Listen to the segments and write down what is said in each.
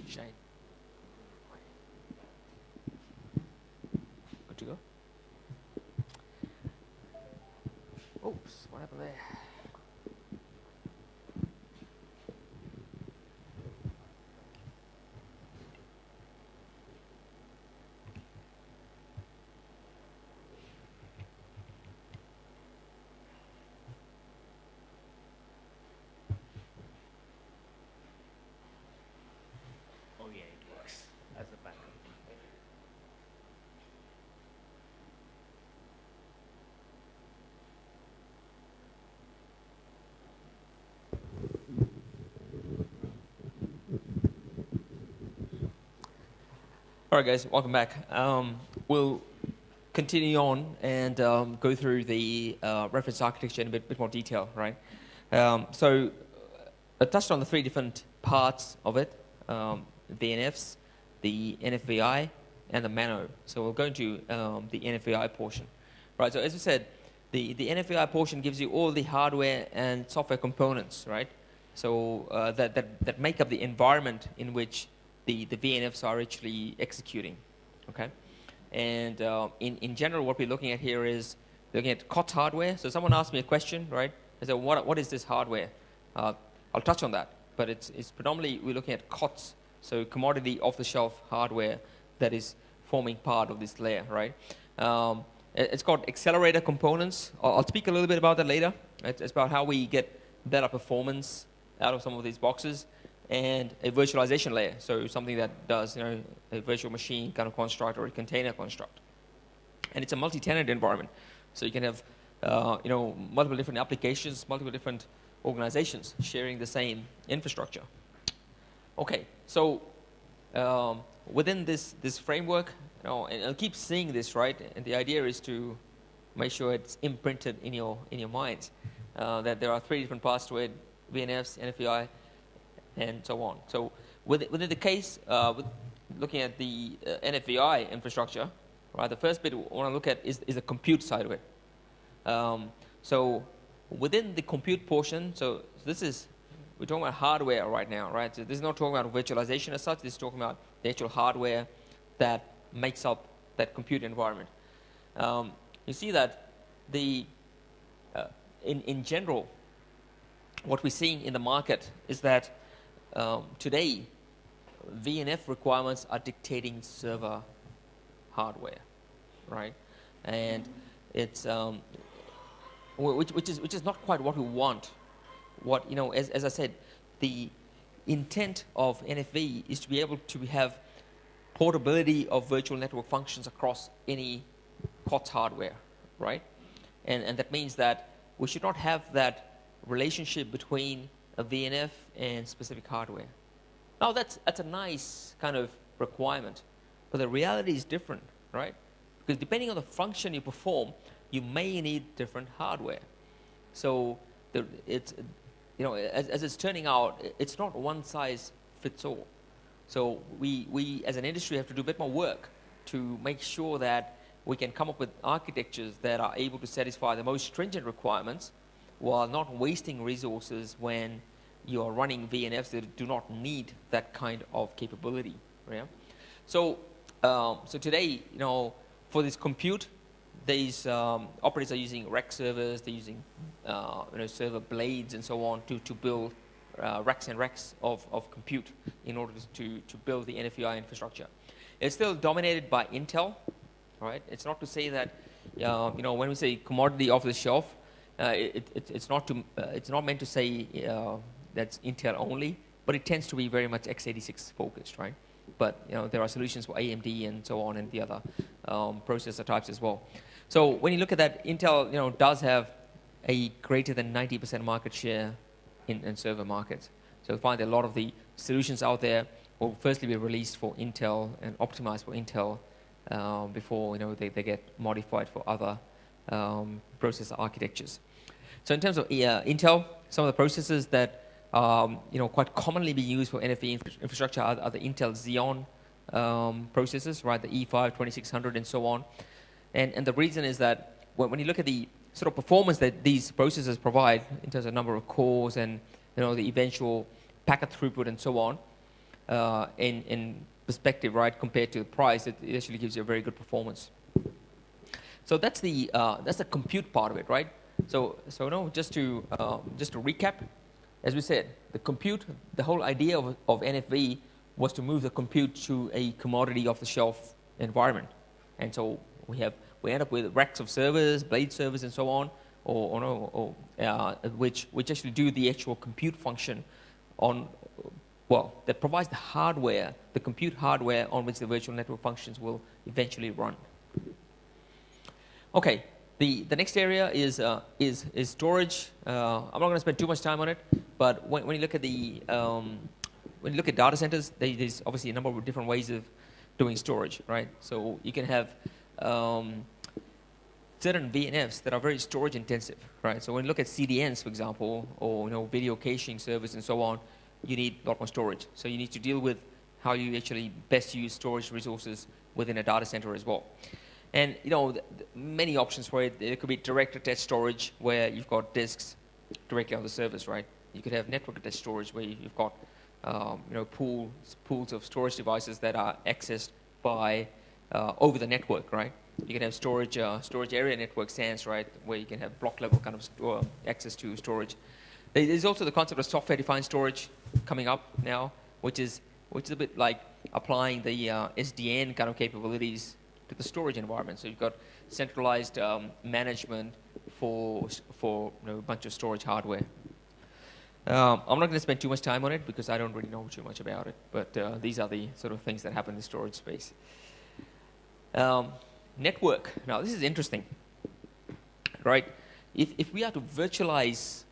Shane. Good to go? Oops, what happened there? Oh yeah, it works as a backup. All right, guys, welcome back. We'll continue on and go through the reference architecture in a bit more detail, right? So I touched on the three different parts of it, VNFs, the NFVI, and the Mano. So we'll go into the NFVI portion. Right, so as we said, the NFVI portion gives you all the hardware and software components, right? So that make up the environment in which the VNFs are actually executing, okay? And in general, what we're looking at here is looking at COTS hardware. So someone asked me a question, right? I said, what is this hardware? I'll touch on that, but it's predominantly we're looking at COTS, so commodity off-the-shelf hardware that is forming part of this layer, right? It's called accelerator components. I'll speak a little bit about that later. It's about how we get better performance out of some of these boxes, and a virtualization layer, so something that does, a virtual machine kind of construct or a container construct. And it's a multi-tenant environment, so you can have, multiple different applications, multiple different organizations sharing the same infrastructure. Okay, so within this framework, and I'll keep seeing this, right? And the idea is to make sure it's imprinted in your minds that there are three different parts to it: VNFs, NFVI, and so on. So within the case, looking at the NFVI infrastructure, right, the first bit we want to look at is the compute side of it. So within the compute portion, so we're talking about hardware right now, right? So this is not talking about virtualization as such. This is talking about the actual hardware that makes up that compute environment. You see that in general, what we're seeing in the market is that today, VNF requirements are dictating server hardware, right? And it's which is not quite what we want. As I said, the intent of NFV is to be able to have portability of virtual network functions across any COTS hardware, right? And that means that we should not have that relationship between a VNF and specific hardware. Now that's a nice kind of requirement, but the reality is different, right? Because depending on the function you perform, you may need different hardware. So as it's turning out, it's not one size fits all. So we as an industry have to do a bit more work to make sure that we can come up with architectures that are able to satisfy the most stringent requirements while not wasting resources when you are running VNFs that do not need that kind of capability. Yeah? So today, for this compute, these operators are using rack servers. They're using server blades and so on to build racks and racks of compute in order to build the NFVI infrastructure. It's still dominated by Intel, right? It's not to say that when we say commodity off the shelf, it's not meant to say that's Intel only, but it tends to be very much x86 focused, right? But there are solutions for AMD and so on and the other processor types as well. So when you look at that, Intel does have a greater than 90% market share in server markets. So we find that a lot of the solutions out there will firstly be released for Intel and optimized for Intel before they get modified for other processor architectures. So in terms of Intel, some of the processors that quite commonly be used for NFV infrastructure are the Intel Xeon processors, right? The E5, 2600, and so on. And the reason is that when you look at the sort of performance that these processors provide in terms of number of cores and the eventual packet throughput and so on, in perspective, right, compared to the price, it actually gives you a very good performance. So that's the compute part of it, right? So no, just to recap, as we said, the compute, the whole idea of NFV was to move the compute to a commodity off-the-shelf environment, and so we end up with racks of servers, blade servers, and so on, which actually do the actual compute function that provides the hardware, the compute hardware on which the virtual network functions will eventually run. Okay, the next area is storage. I'm not going to spend too much time on it, but when you look at data centers, there's obviously a number of different ways of doing storage, right? So you can have certain VNFs that are very storage intensive, right? So when you look at CDNs, for example, or video caching servers and so on, you need a lot more storage. So you need to deal with how you actually best use storage resources within a data center as well. And many options for it. There could be direct attached storage where you've got disks directly on the servers, right? You could have network attached storage where you've got pools of storage devices that are accessed by over the network, right? You can have storage area network SANs, right, where you can have block level kind of access to storage. There's also the concept of software defined storage coming up now, which is a bit like applying the SDN kind of capabilities to the storage environment. So you've got centralized management for a bunch of storage hardware. I'm not going to spend too much time on it because I don't really know too much about it, but these are the sort of things that happen in the storage space. Network. Now, this is interesting, right? If we are to virtualize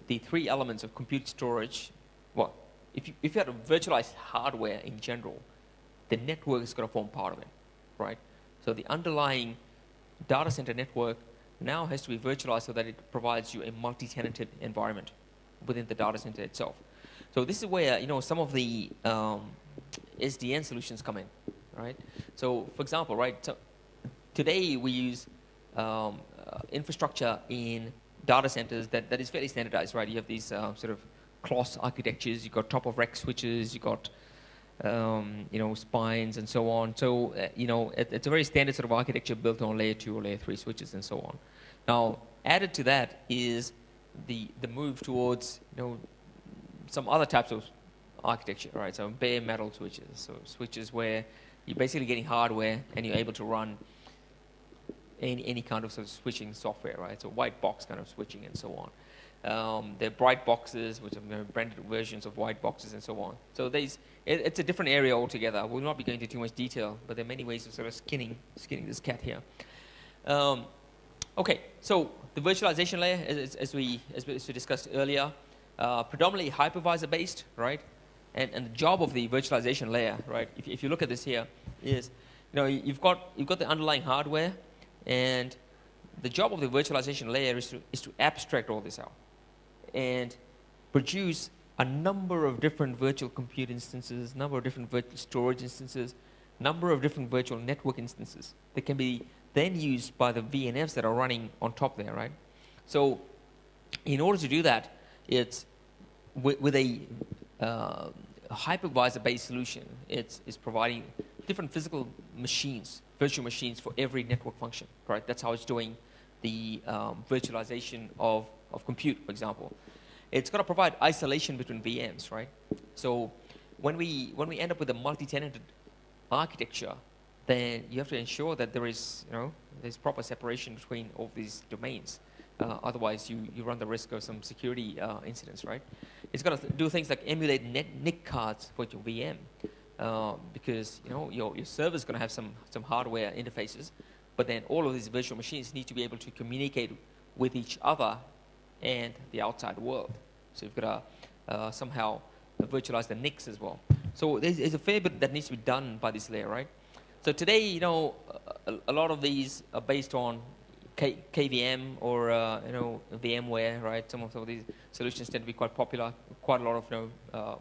the three elements of compute storage, well, if you have to virtualize hardware in general, the network is going to form part of it, right? So the underlying data center network now has to be virtualized so that it provides you a multi-tenanted environment within the data center itself. So this is where some of the SDN solutions come in, right? So for example, right, so today we use infrastructure in data centers that is fairly standardized, right? You have these sort of cloth architectures. You've got top of rack switches. You've got spines and so on. So it's a very standard sort of architecture built on layer 2 or layer 3 switches and so on. Now, added to that is the move towards some other types of architecture, right? So bare metal switches, so switches where you're basically getting hardware and you're able to run any kind of sort of switching software, right? So white box kind of switching and so on. There are bright boxes, which are branded versions of white boxes and so on. So it's a different area altogether. We'll not be going into too much detail, but there are many ways of sort of skinning this cat here. Okay, so the virtualization layer, as we discussed earlier, predominantly hypervisor based, right? And the job of the virtualization layer, right? If you look at this here, is you've got the underlying hardware, and the job of the virtualization layer is to abstract all this out and produce a number of different virtual compute instances, number of different virtual storage instances, number of different virtual network instances that can be then used by the VNFs that are running on top there, right? So in order to do that, it's with a hypervisor-based solution. It's providing different physical machines, virtual machines for every network function, right? That's how it's doing the virtualization of compute, for example. It's got to provide isolation between VMs, right? So when we end up with a multi-tenanted architecture, then you have to ensure that there's proper separation between all these domains. Otherwise, you run the risk of some security incidents, right? It's got to do things like emulate NIC cards for your VM, because your server's going to have some hardware interfaces, but then all of these virtual machines need to be able to communicate with each other and the outside world. So you've got to somehow virtualize the NICs as well. So there's a fair bit that needs to be done by this layer, right? So today, a lot of these are based on KVM or VMware, right? Some of these solutions tend to be quite popular. Quite a lot of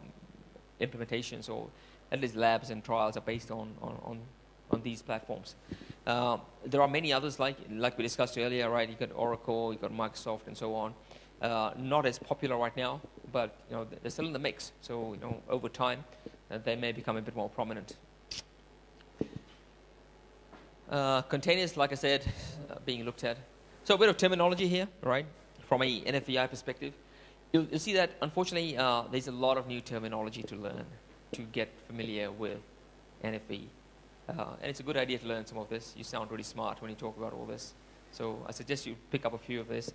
implementations or at least labs and trials are based on these platforms. There are many others like we discussed earlier, right? You got Oracle, you got Microsoft, and so on. Not as popular right now, but they're still in the mix. So over time, they may become a bit more prominent. Containers, like I said, being looked at. So a bit of terminology here, right? From a NFVI perspective, you'll see that unfortunately there's a lot of new terminology to learn to get familiar with NFV. And it's a good idea to learn some of this. You sound really smart when you talk about all this. So I suggest you pick up a few of this.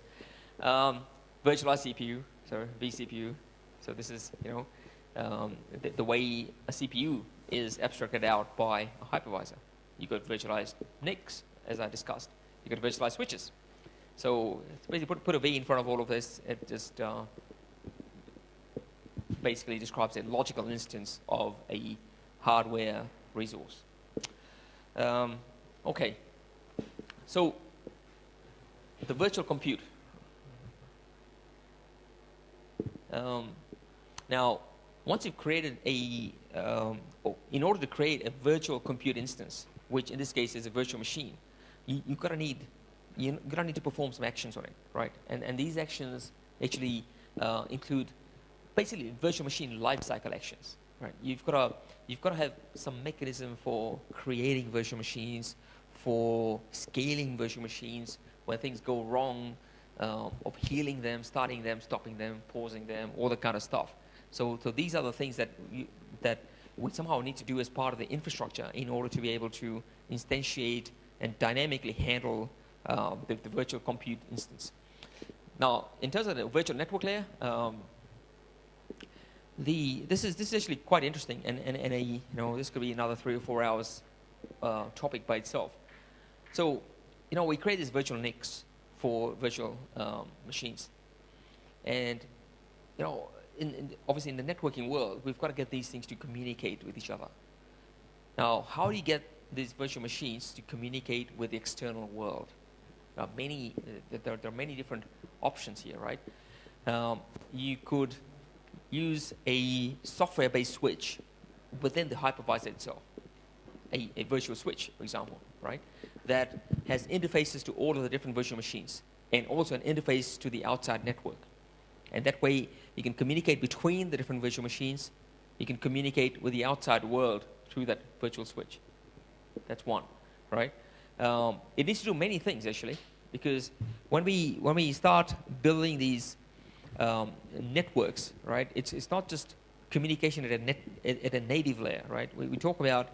Virtualized CPU, so vCPU. So this is, the way a CPU is abstracted out by a hypervisor. You got virtualized NICs, as I discussed. You got virtualized switches. So basically put a V in front of all of this. It just basically describes a logical instance of a hardware resource. Okay. So the virtual compute. Now, once you've created in order to create a virtual compute instance, which in this case is a virtual machine, you're gonna need to perform some actions on it, right? And these actions actually include basically virtual machine lifecycle actions, right? You've got to have some mechanism for creating virtual machines, for scaling virtual machines when things go wrong, of healing them, starting them, stopping them, pausing them, all that kind of stuff. So these are the things that we somehow need to do as part of the infrastructure in order to be able to instantiate and dynamically handle the virtual compute instance. Now, in terms of the virtual network layer, this is actually quite interesting, and this could be another 3 or 4 hours topic by itself. So, we create these virtual NICs for virtual machines, and obviously in the networking world, we've got to get these things to communicate with each other. Now, how do you get these virtual machines to communicate with the external world? Now, there are many different options here, right? You could use a software-based switch within the hypervisor itself, a virtual switch, for example, right? That has interfaces to all of the different virtual machines, and also an interface to the outside network. And that way, you can communicate between the different virtual machines. You can communicate with the outside world through that virtual switch. That's one, right? It needs to do many things, actually, because when we start building these networks, right, it's not just communication at a native layer, right? We talk about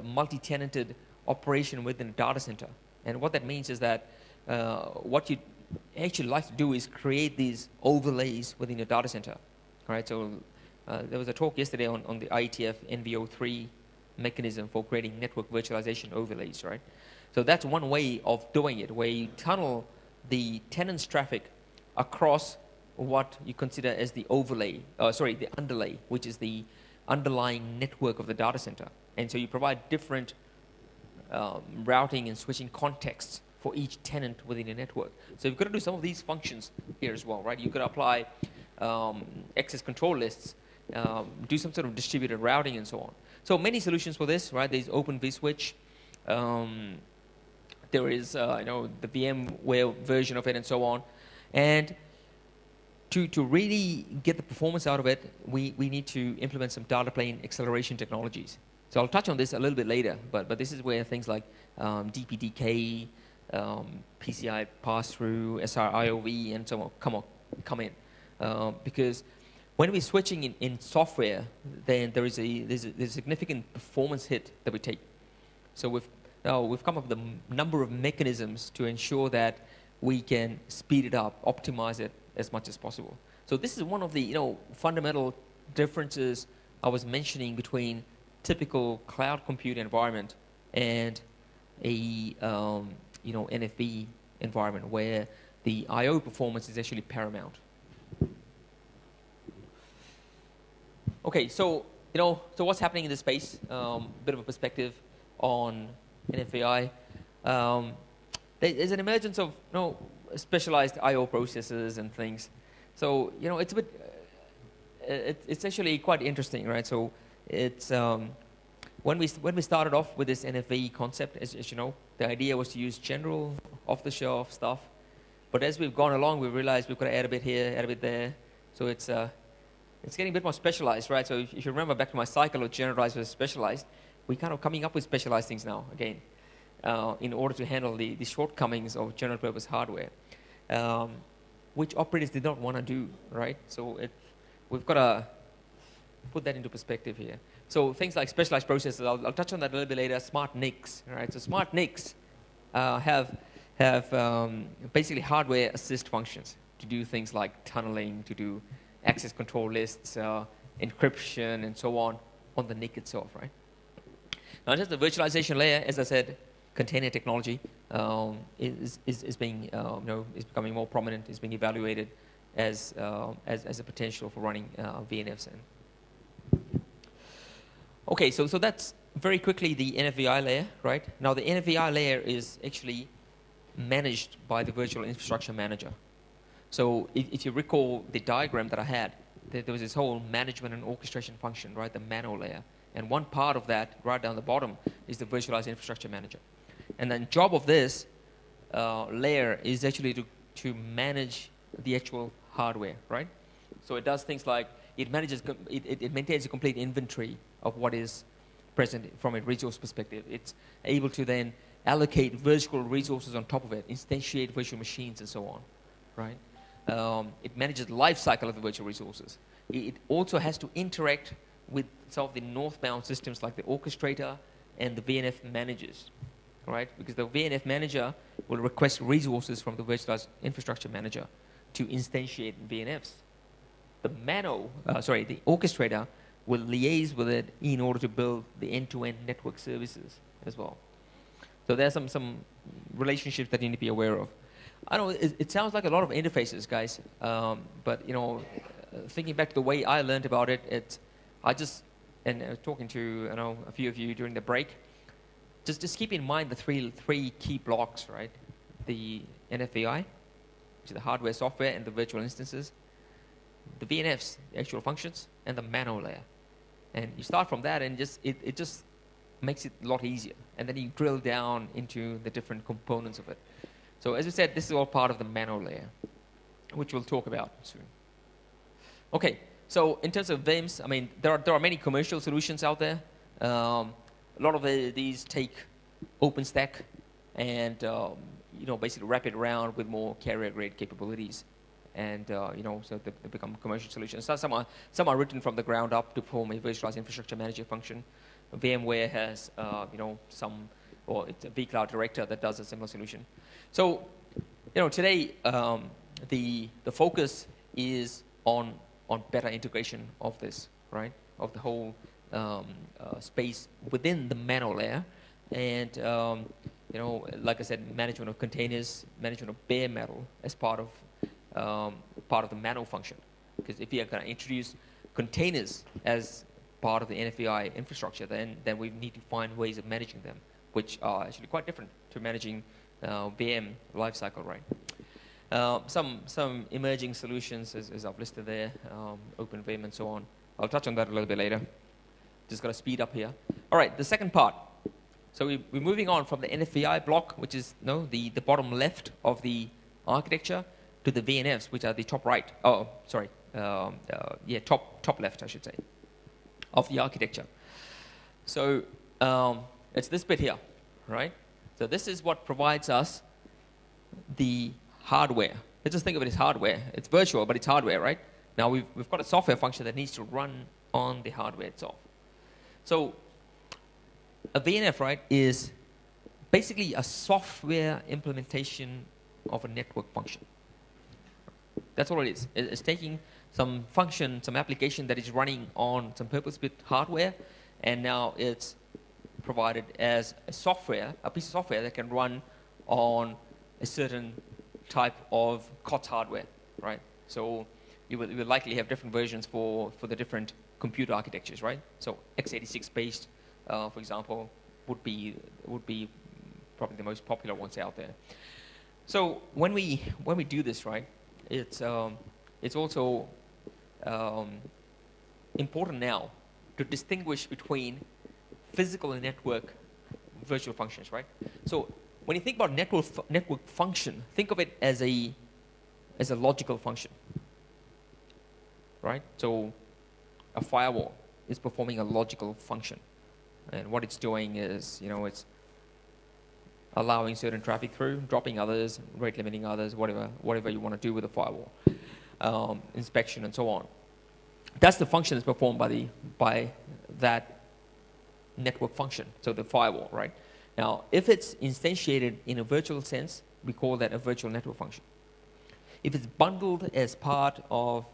multi-tenanted operation within a data center. And what that means is that what you actually like to do is create these overlays within your data center. All right, so there was a talk yesterday on the IETF NVO3 mechanism for creating network virtualization overlays, right? So that's one way of doing it, where you tunnel the tenant's traffic across what you consider as the the underlay, which is the underlying network of the data center. And so you provide different routing and switching contexts for each tenant within a network. So you've got to do some of these functions here as well, right? You've got to apply access control lists, do some sort of distributed routing and so on. So many solutions for this, right? There's Open vSwitch. There is, the VMware version of it and so on. And to really get the performance out of it, we need to implement some data plane acceleration technologies. So I'll touch on this a little bit later, but this is where things like DPDK, PCI pass-through, SRIOV, and so on come in. Because when we're switching in software, then there's a significant performance hit that we take. So we've come up with a number of mechanisms to ensure that we can speed it up, optimize it as much as possible. So this is one of the fundamental differences I was mentioning between typical cloud compute environment and a NFV environment where the I/O performance is actually paramount. Okay, so so what's happening in this space? Bit of a perspective on NFVI. There's an emergence of specialized I/O processors and things. So it's a bit. It's actually quite interesting, right? So it's when we started off with this NFV concept, as you know, the idea was to use general off-the-shelf stuff. But as we've gone along, we realized we've got to add a bit here, add a bit there. So it's getting a bit more specialized, right? So if you remember back to my cycle of generalized versus specialized, we're kind of coming up with specialized things now, again, in order to handle the shortcomings of general purpose hardware, which operators did not want to do, right? So we've got to put that into perspective here. So things like specialized processors, I'll touch on that a little bit later. Smart NICs, right? So smart NICs have basically hardware assist functions to do things like tunneling, to do access control lists, encryption, and so on the NIC itself, right? Now, just the virtualization layer, as I said, container technology is being, is becoming more prominent, is being evaluated as a potential for running VNFs in. Okay, so that's very quickly the NFVI layer, right? Now, the NFVI layer is actually managed by the virtual infrastructure manager. So if you recall the diagram that I had, there was this whole management and orchestration function, right, the MANO layer. And one part of that, right down the bottom, is the virtualized infrastructure manager. And then job of this layer is actually to manage the actual hardware, right? So it does things like it maintains a complete inventory of what is present from a resource perspective. It's able to then allocate virtual resources on top of it, instantiate virtual machines, and so on, right? It manages the life cycle of the virtual resources. It also has to interact with some of the northbound systems like the Orchestrator and the VNF managers, right? Because the VNF manager will request resources from the virtualized infrastructure manager to instantiate VNFs. The the Orchestrator will liaise with it in order to build the end-to-end network services as well. So there's some relationships that you need to be aware of. I know it sounds like a lot of interfaces, guys, but thinking back to the way I learned about it, I was talking to a few of you during the break, just keep in mind the three key blocks, right? The NFVI, which is the hardware, software, and the virtual instances. The VNFs, the actual functions, and the MANO layer. And you start from that, and it just makes it a lot easier. And then you drill down into the different components of it. So as we said, this is all part of the MANO layer, which we'll talk about soon. Okay, so in terms of VIMs, I mean, there are many commercial solutions out there. A lot of these take OpenStack and basically wrap it around with more carrier-grade capabilities. And so they become commercial solutions. So some are written from the ground up to form a virtualized infrastructure manager function. VMware has it's a vCloud Director that does a similar solution. So today the focus is on better integration of this, right? Of the whole space within the MANO layer, and like I said, management of containers, management of bare metal as part of the MANO function. Because if you're going to introduce containers as part of the NFVI infrastructure, then we need to find ways of managing them, which are actually quite different to managing VM lifecycle, right? Some emerging solutions, as I've listed there, OpenVim and so on. I'll touch on that a little bit later. Just got to speed up here. All right, the second part. So we're moving on from the NFVI block, which is the bottom left of the architecture, to the VNFs, which are the top right. Oh, sorry. Top left, I should say, of the architecture. So it's this bit here, right? So this is what provides us the hardware. Let's just think of it as hardware. It's virtual, but it's hardware, right? Now we've got a software function that needs to run on the hardware itself. So a VNF, right, is basically a software implementation of a network function. That's all it is. It's taking some function, some application that is running on some purpose-built hardware, and now it's provided as a piece of software that can run on a certain type of COTS hardware, right? So you will likely have different versions for the different computer architectures, right? So x86 based, for example, would be probably the most popular ones out there. So when we do this, right, it's also important now to distinguish between physical and network virtual functions, right? So when you think about network function, think of it as a logical function. right? So a firewall is performing a logical function. And what it's doing is, it's allowing certain traffic through, dropping others, rate limiting others, whatever you want to do with the firewall, inspection and so on. That's the function that's performed by that network function, so the firewall, right? Now, if it's instantiated in a virtual sense, we call that a virtual network function. If it's bundled as part of,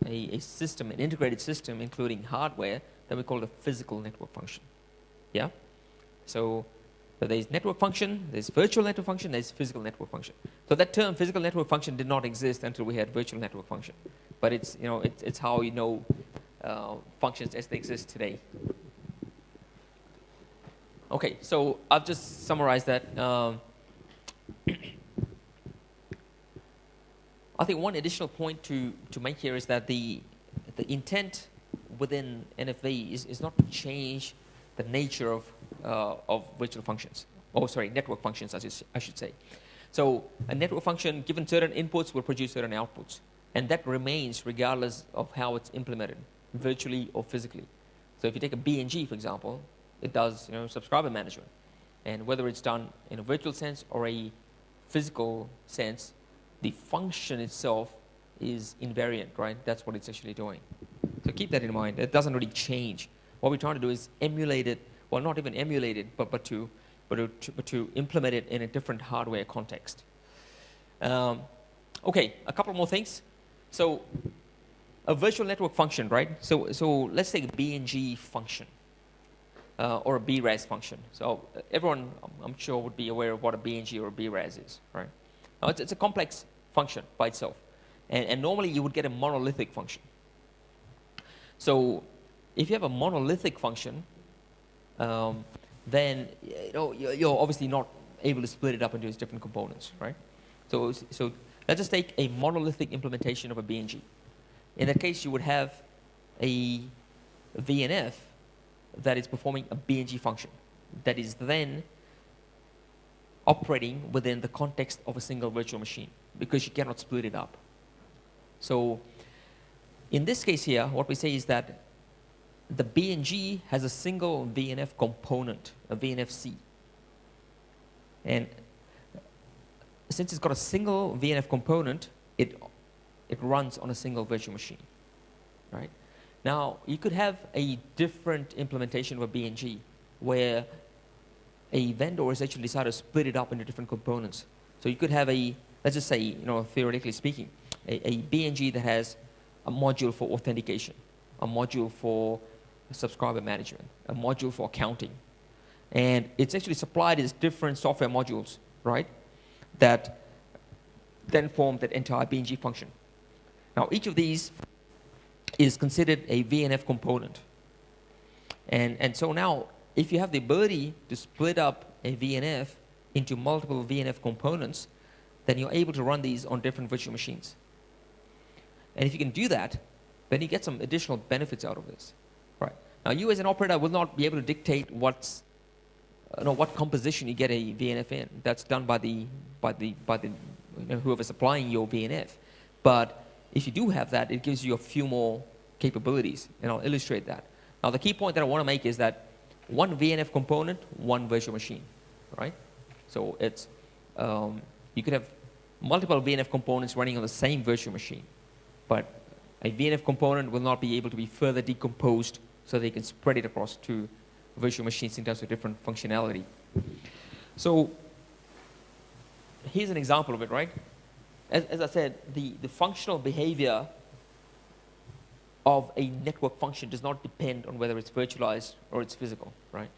a system, an integrated system, including hardware, then we call it a physical network function. Yeah? So there's network function, there's virtual network function, there's physical network function. So that term physical network function did not exist until we had virtual network function. But it's, it's how functions as they exist today. Okay, so I've just summarized that. I think one additional point to make here is that the intent within NFV is not to change the nature of virtual functions. Oh, sorry, network functions, I should say. So a network function, given certain inputs, will produce certain outputs. And that remains regardless of how it's implemented, virtually or physically. So if you take a BNG, for example, it does subscriber management. And whether it's done in a virtual sense or a physical sense, the function itself is invariant, right? That's what it's actually doing. So keep that in mind. It doesn't really change. What we're trying to do is emulate it, well, not even emulate it, but to implement it in a different hardware context. Okay, a couple more things. So a virtual network function, right? So let's take a BNG function or a BRAS function. So everyone, I'm sure, would be aware of what a BNG or a BRAS is, right? Now, it's a complex function by itself. And normally you would get a monolithic function. So if you have a monolithic function, then you're obviously not able to split it up into its different components, right? So let's just take a monolithic implementation of a BNG. In that case, you would have a VNF that is performing a BNG function that is then operating within the context of a single virtual machine because you cannot split it up. So in this case here, what we say is that the BNG has a single VNF component, a VNFC. And since it's got a single VNF component, it runs on a single virtual machine, right? Now, you could have a different implementation of a BNG where a vendor has actually decided to split it up into different components. So you could have let's just say, theoretically speaking, a BNG that has a module for authentication, a module for subscriber management, a module for accounting. And it's actually supplied as different software modules, right, that then form that entire BNG function. Now, each of these is considered a VNF component. And so now, if you have the ability to split up a VNF into multiple VNF components, then you're able to run these on different virtual machines. And if you can do that, then you get some additional benefits out of this. Right. Now, you as an operator will not be able to dictate what composition you get a VNF in. That's done by the whoever's supplying your VNF. But if you do have that, it gives you a few more capabilities, and I'll illustrate that. Now, the key point that I want to make is that one VNF component, one virtual machine, right? So it's you could have multiple VNF components running on the same virtual machine, but a VNF component will not be able to be further decomposed so they can spread it across two virtual machines in terms of different functionality. So here's an example of it, right? As I said, the functional behavior of a network function does not depend on whether it's virtualized or it's physical, right?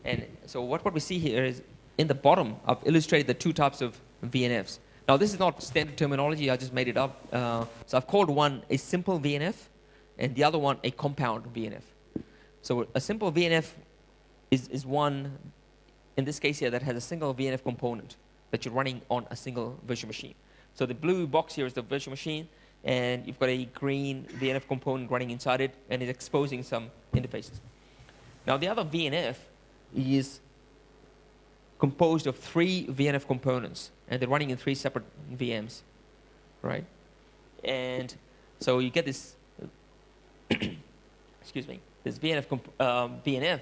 And so what we see here is in the bottom, I've illustrated the two types of VNFs. Now, this is not standard terminology. I just made it up. So I've called one a simple VNF and the other one a compound VNF. So a simple VNF is one, in this case here, that has a single VNF component that you're running on a single virtual machine. So the blue box here is the virtual machine, and you've got a green VNF component running inside it, and it's exposing some interfaces. Now, the other VNF is composed of 3 VNF components, and they're running in 3 separate VMs, right? And so you get this excuse me, this VNF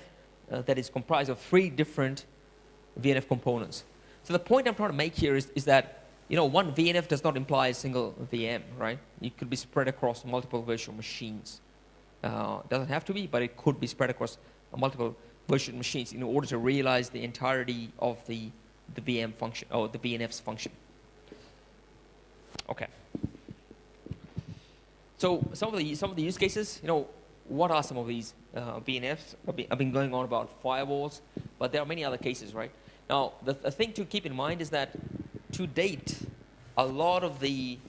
that is comprised of 3 different VNF components. So the point I'm trying to make here is that, one VNF does not imply a single VM, right? It could be spread across multiple virtual machines. Doesn't have to be, but it could be spread across multiple virtual machines in order to realize the entirety of the VM function, or the VNF's function. Okay. So some of the use cases, what are some of these VNFs? I've been going on about firewalls, but there are many other cases, right? Now, the thing to keep in mind is that to date, a lot of the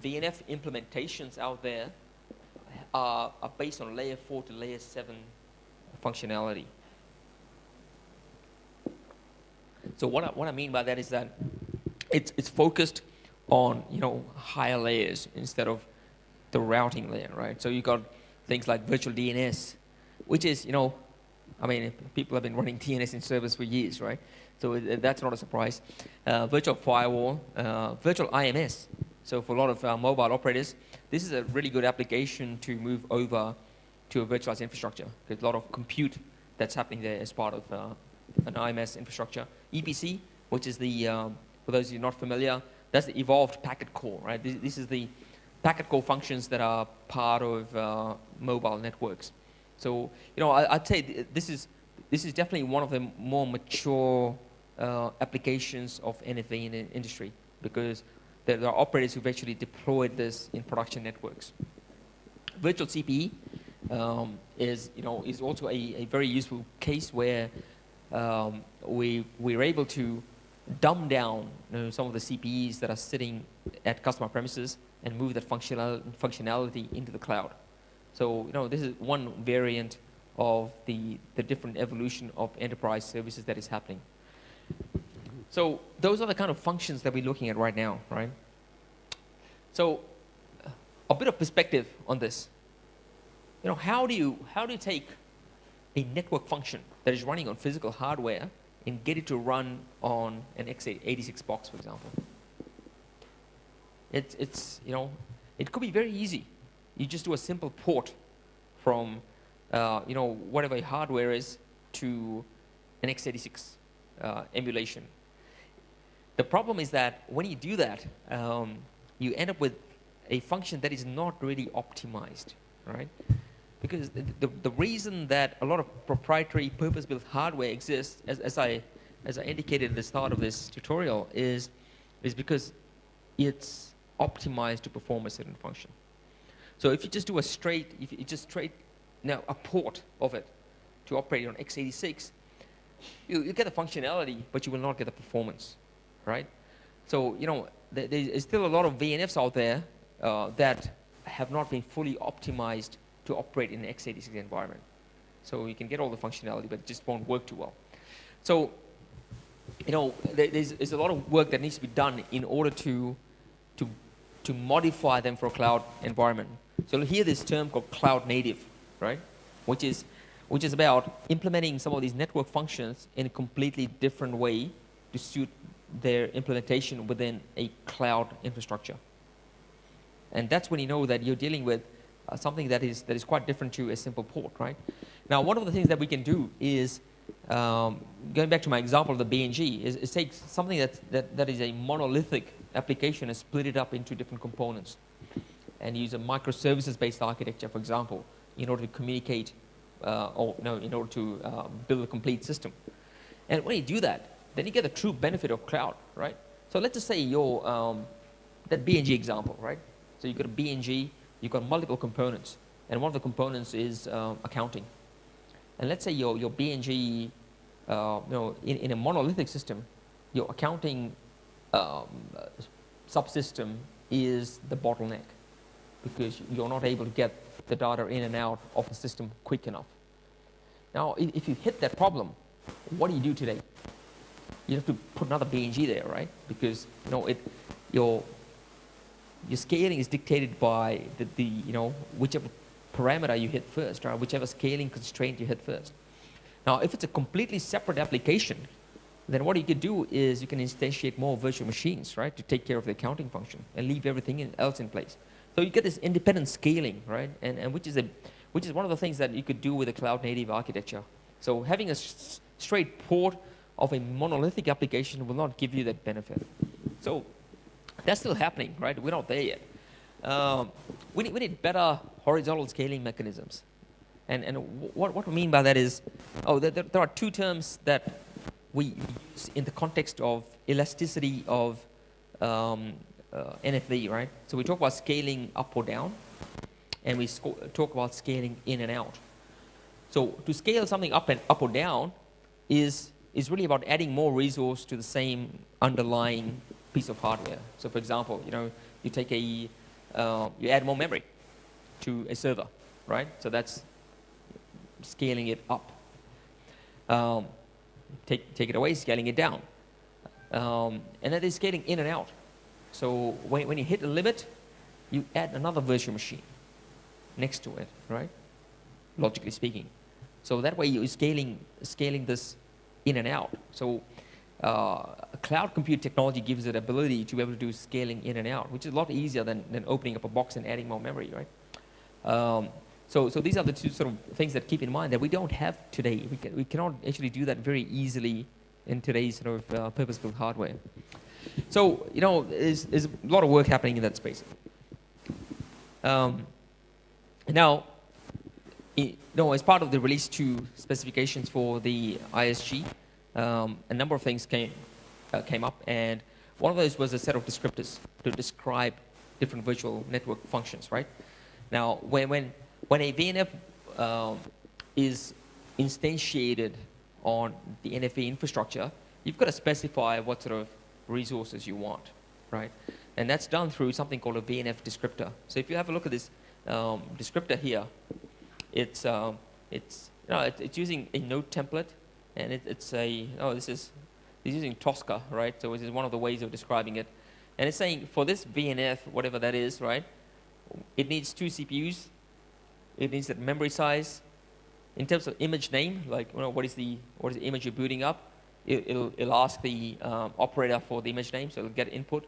VNF implementations out there are based on layer 4 to layer 7 functionality. So what I mean by that is that it's focused on higher layers instead of the routing layer, right? So you got things like virtual DNS, which is people have been running DNS in servers for years, right? So that's not a surprise. Virtual firewall, virtual IMS. So for a lot of mobile operators, this is a really good application to move over to a virtualized infrastructure. There's a lot of compute that's happening there as part of an IMS infrastructure. EPC, which is the, for those of you not familiar, that's the evolved packet core, right? This is the packet core functions that are part of mobile networks. So, I'd say this is definitely one of the more mature applications of NFV in the industry, because there are operators who've actually deployed this in production networks. Virtual CPE is also a very useful case where we're able to dumb down some of the CPEs that are sitting at customer premises and move that functionality into the cloud. So this is one variant of the different evolution of enterprise services that is happening. So those are the kind of functions that we're looking at right now, right? So a bit of perspective on this. How do you take a network function that is running on physical hardware and get it to run on an x86 box, for example? It could be very easy. You just do a simple port from whatever hardware is to an x86 emulation. The problem is that when you do that, you end up with a function that is not really optimized, right? Because the reason that a lot of proprietary purpose-built hardware exists, as I indicated at the start of this tutorial, is because it's optimized to perform a certain function. So if you just do a port of it to operate on x86, you get the functionality, but you will not get the performance, right? So there's still a lot of VNFs out there that have not been fully optimized to operate in an x86 environment. So you can get all the functionality, but it just won't work too well. So there's a lot of work that needs to be done in order to modify them for a cloud environment. So you'll hear this term called cloud native, right? Which is about implementing some of these network functions in a completely different way to suit their implementation within a cloud infrastructure. And that's when you know that you're dealing with something that is quite different to a simple port, right? Now, one of the things that we can do is, going back to my example of the BNG, is take something that is a monolithic application and split it up into different components, and use a microservices-based architecture, for example, in order to communicate, in order to build a complete system. And when you do that, then you get the true benefit of cloud, right? So let's just say your that BNG example, right? So you've got a BNG, you've got multiple components, and one of the components is accounting. And let's say your BNG, in a monolithic system, your accounting subsystem is the bottleneck, because you're not able to get the data in and out of the system quick enough. Now, if you hit that problem, what do you do today? You have to put another BNG there, right? Because your scaling is dictated by whichever parameter you hit first, right? Whichever scaling constraint you hit first. Now, if it's a completely separate application, then what you can do is you can instantiate more virtual machines, right, to take care of the accounting function and leave everything else in place. So you get this independent scaling, right? And which is one of the things that you could do with a cloud native architecture. So having a straight port of a monolithic application will not give you that benefit. So that's still happening, right? We're not there yet. We need better horizontal scaling mechanisms. And what we mean by that is, there are two terms that we use in the context of elasticity of NFV, right? So we talk about scaling up or down, and we talk about scaling in and out. So to scale something up or down is really about adding more resource to the same underlying piece of hardware. So for example, you take you add more memory to a server, right? So that's scaling it up. Take it away, scaling it down. And that is scaling in and out. So when you hit a limit, you add another virtual machine next to it, right? Logically speaking. So that way you're scaling this in and out. So cloud compute technology gives it ability to be able to do scaling in and out, which is a lot easier than opening up a box and adding more memory, right? So these are the two sort of things that keep in mind that we don't have today. We cannot actually do that very easily in today's sort of purpose-built hardware. So there's a lot of work happening in that space. Now, as part of the release 2 specifications for the ISG, a number of things came up, and one of those was a set of descriptors to describe different virtual network functions, right? Now, when a VNF is instantiated on the NFV infrastructure, you've got to specify what sort of resources you want, right? And that's done through something called a VNF descriptor. So if you have a look at this descriptor here, it's using a node template, and it's using Tosca, right? So this is one of the ways of describing it, and it's saying for this VNF, whatever that is, right? It needs 2 CPUs. It needs that memory size. In terms of image name, like what is the image you're booting up, it'll ask the operator for the image name, so it'll get input.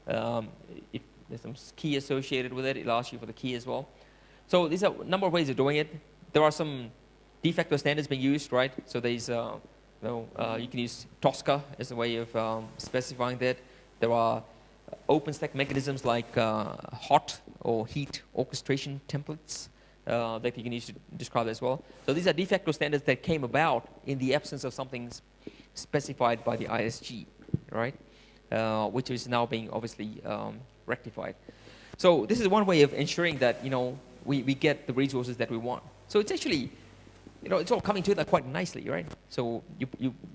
If there's some key associated with it, it'll ask you for the key as well. So these are a number of ways of doing it. There are some de facto standards being used, right? So there's you can use Tosca as a way of specifying that. There are OpenStack mechanisms like hot or heat orchestration templates that you can use to describe as well. So these are de facto standards that came about in the absence of something specified by the ISG, right? Which is now being obviously rectified. So this is one way of ensuring that we get the resources that we want. So it's actually it's all coming together quite nicely, right? So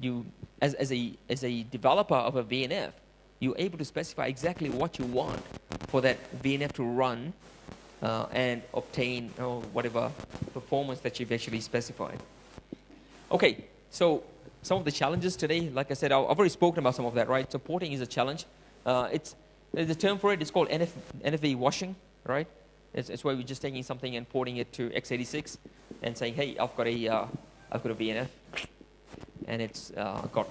you as a developer of a VNF, you're able to specify exactly what you want for that VNF to run and obtain whatever performance that you've actually specified. Okay, so some of the challenges today, like I said, I've already spoken about some of that, right? So porting is a challenge. There's a term for it. It's called NFV washing, right? It's where we're just taking something and porting it to x86 and saying, hey, I've got a VNF, and it's got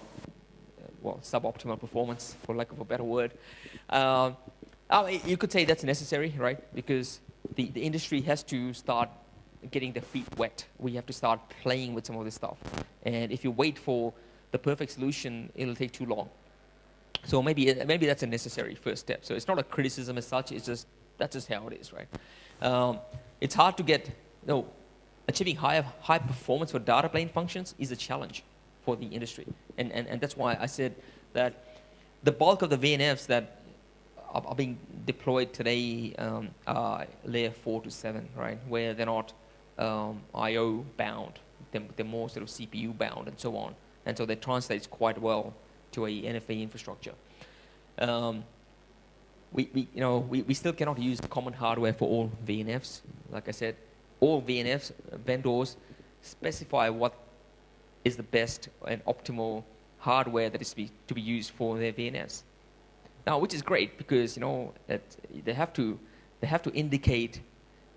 suboptimal performance, for lack of a better word. You could say that's necessary, right? Because the industry has to start getting their feet wet. We have to start playing with some of this stuff. And if you wait for the perfect solution, it'll take too long. So maybe that's a necessary first step. So it's not a criticism as such. That's just how it is, right? It's hard to get achieving high performance for data plane functions is a challenge for the industry, and that's why I said that the bulk of the VNFs that are being deployed today are layer 4 to 7, right? Where they're not I/O bound, they're more sort of CPU bound and so on, and so that translates quite well to a NFV infrastructure. We still cannot use common hardware for all VNFs. Like I said, all VNFs vendors specify what is the best and optimal hardware that is to be used for their VNFs. Now, which is great because that they have to indicate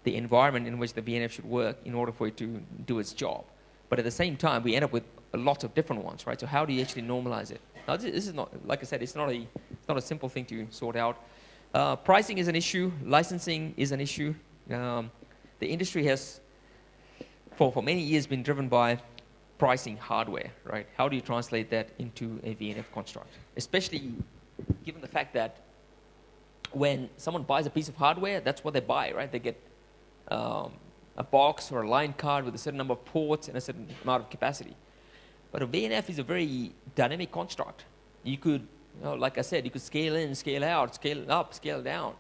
the environment in which the VNF should work in order for it to do its job. But at the same time, we end up with lots of different ones, right? So how do you actually normalize it? Now, this is not, like I said, it's not a simple thing to sort out. Pricing is an issue. Licensing is an issue. The industry has, for many years, been driven by pricing hardware, right? How do you translate that into a VNF construct? Especially given the fact that when someone buys a piece of hardware, that's what they buy, right? They get a box or a line card with a certain number of ports and a certain amount of capacity. But a VNF is a very dynamic construct. You could, like I said, you could scale in, scale out, scale up, scale down.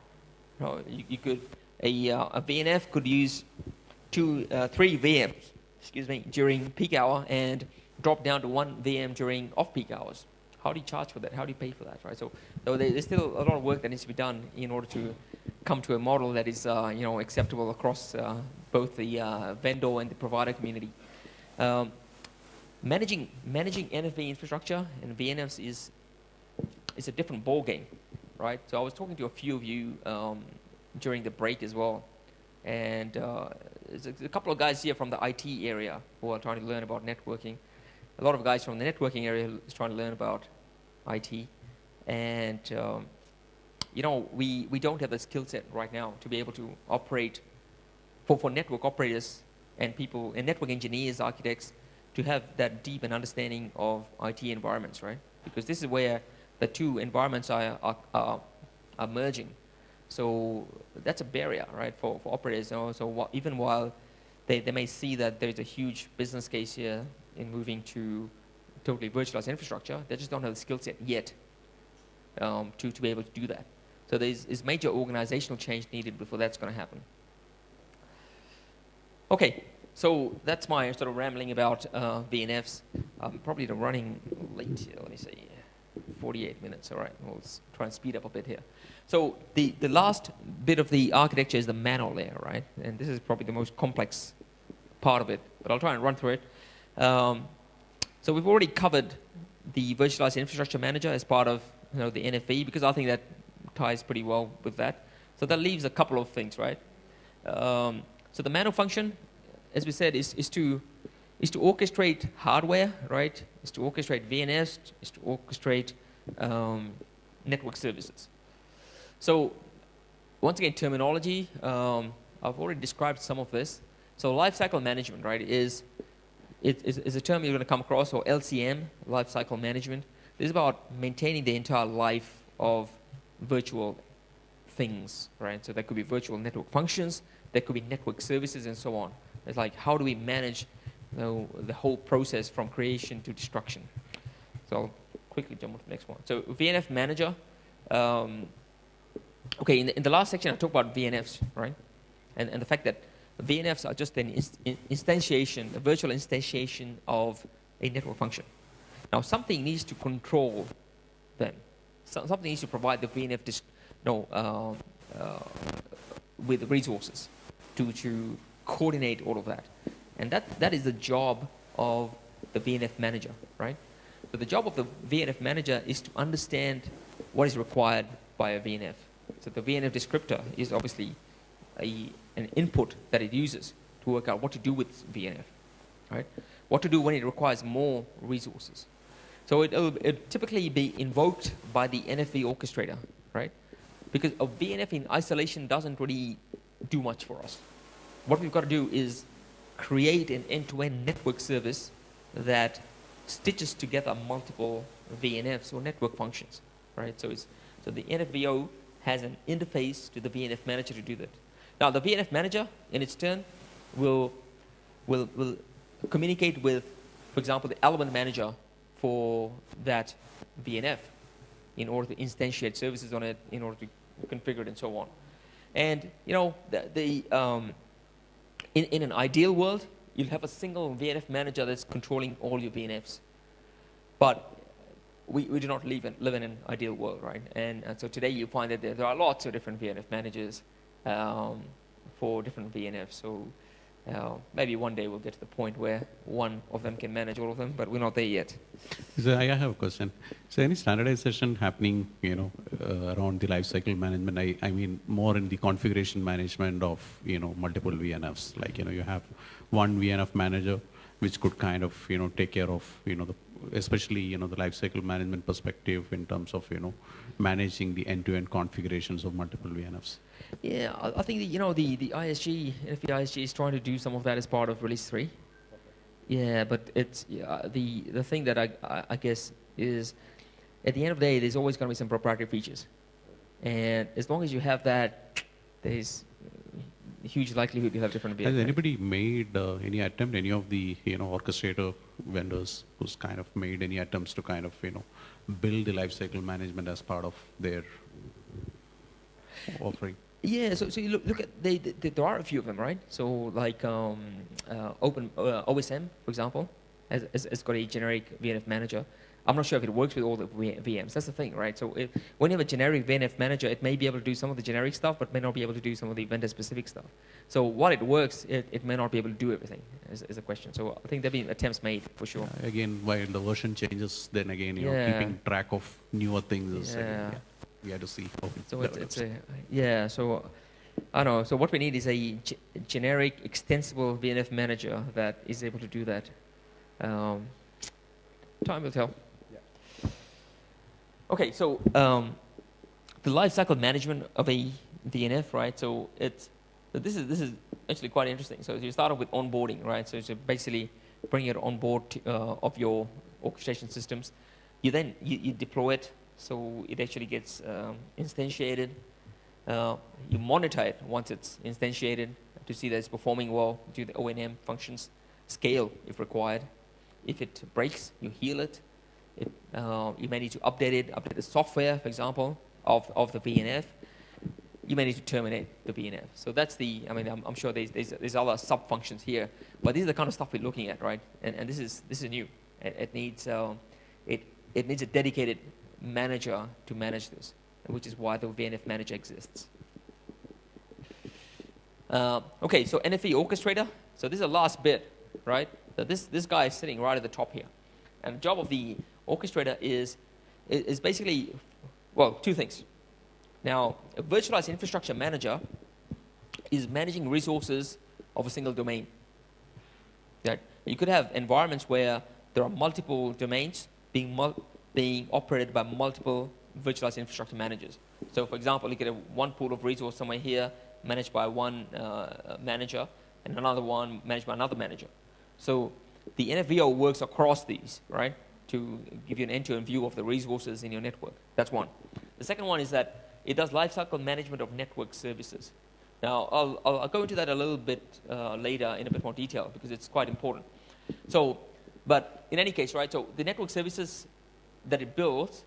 You could, a VNF could use 3 VMs, during peak hour and drop down to 1 VM during off-peak hours. How do you charge for that? How do you pay for that, right? So there's still a lot of work that needs to be done in order to come to a model that is, acceptable across both the vendor and the provider community. Managing NFV infrastructure and VNFs is a different ball game, right? So I was talking to a few of you during the break as well, and there's a couple of guys here from the IT area who are trying to learn about networking. A lot of guys from the networking area is trying to learn about IT, and we don't have the skill set right now to be able to operate for network operators and people and network engineers, architects, to have that deep an understanding of IT environments, right? Because this is where the two environments are merging. So that's a barrier, right, for operators. So even while they may see that there's a huge business case here in moving to totally virtualized infrastructure, they just don't have the skill set yet to be able to do that. So there's major organizational change needed before that's going to happen. Okay, so that's my sort of rambling about VNFs. I'm probably running late here. Let me see, 48 minutes. All right, we'll try and speed up a bit here. So the last bit of the architecture is the manual layer, right? And this is probably the most complex part of it, but I'll try and run through it. So we've already covered the virtualized infrastructure manager as part of the NFV, because I think that ties pretty well with that. So that leaves a couple of things, right? So the manual function, as we said, is to orchestrate hardware, right? Is to orchestrate VNFs, is to orchestrate network services. So once again, terminology, I've already described some of this. So lifecycle management, right, is a term you're going to come across, or LCM, lifecycle management. This is about maintaining the entire life of virtual things, right? So that could be virtual network functions, there could be network services, and so on. It's like, how do we manage the whole process from creation to destruction? So I'll quickly jump on to the next one. So VNF manager. Okay, in the last section I talked about VNFs, right? And the fact that VNFs are just an instantiation, a virtual instantiation of a network function. Now something needs to control them. Something needs to provide the VNF with resources to coordinate all of that. And that is the job of the VNF manager, right? So the job of the VNF manager is to understand what is required by a VNF. So the VNF descriptor is obviously an input that it uses to work out what to do with VNF, right? What to do when it requires more resources. So it'll typically be invoked by the NFV orchestrator, right? Because a VNF in isolation doesn't really do much for us. What we've got to do is create an end-to-end network service that stitches together multiple VNFs or network functions, right? So the NFVO has an interface to the VNF manager to do that. Now the VNF manager, in its turn, will communicate with, for example, the element manager for that VNF in order to instantiate services on it, in order to configure it, and so on. And in an ideal world, you'll have a single VNF manager that's controlling all your VNFs. But we do not live in an ideal world, right? And so today you find that there are lots of different VNF managers for different VNFs. So maybe one day we'll get to the point where one of them can manage all of them, but we're not there yet. So I have a question. So any standardization happening, around the lifecycle management? I mean, more in the configuration management of, multiple VNFs. Like, you have one VNF manager, which could kind of, take care of, especially, the lifecycle management perspective in terms of, managing the end-to-end configurations of multiple VNFs. Yeah, I think the ISG, NFV ISG is trying to do some of that as part of release 3. Yeah, but it's the thing that I guess is, at the end of the day, there's always going to be some proprietary features, and as long as you have that, there's a huge likelihood you have different VNFs. Has anybody made any attempt, any of the orchestrator vendors who's kind of made any attempts to kind of build the lifecycle management as part of their offering? Yeah, so you look at there are a few of them, right? So like OSM, for example, has got a generic VNF manager. I'm not sure if it works with all the VMs. That's the thing, right? So when you have a generic VNF manager, it may be able to do some of the generic stuff, but may not be able to do some of the vendor-specific stuff. So while it works, it may not be able to do everything, is a question. So I think there have been attempts made, for sure. Again, while the version changes, then again, keeping track of newer things is, we have to see how it develops. So I don't know. So what we need is a generic, extensible VNF manager that is able to do that. Time will tell. Okay, so the lifecycle management of a VNF, right? So this is actually quite interesting. So you start off with onboarding, right? So basically bring it on board of your orchestration systems. You then you deploy it, so it actually gets instantiated. You monitor it once it's instantiated to see that it's performing well. Do the O&M functions, scale if required. If it breaks, you heal it. You may need to update the software, for example, of the VNF. You may need to terminate the VNF. So that's I'm sure there's other sub-functions here, but this is the kind of stuff we're looking at, right? And this is new. It needs a dedicated manager to manage this, which is why the VNF manager exists. Okay, so NFV Orchestrator. So this is the last bit, right? So this guy is sitting right at the top here. And the job of the orchestrator is basically, well, two things. Now, a virtualized infrastructure manager is managing resources of a single domain. Right? You could have environments where there are multiple domains being operated by multiple virtualized infrastructure managers. So, for example, you could have one pool of resource somewhere here managed by one manager and another one managed by another manager. So the NFVO works across these, right, to give you an end-to-end view of the resources in your network. That's one. The second one is that it does lifecycle management of network services. Now, I'll go into that a little bit later in a bit more detail because it's quite important. So, but in any case, right, so the network services that it builds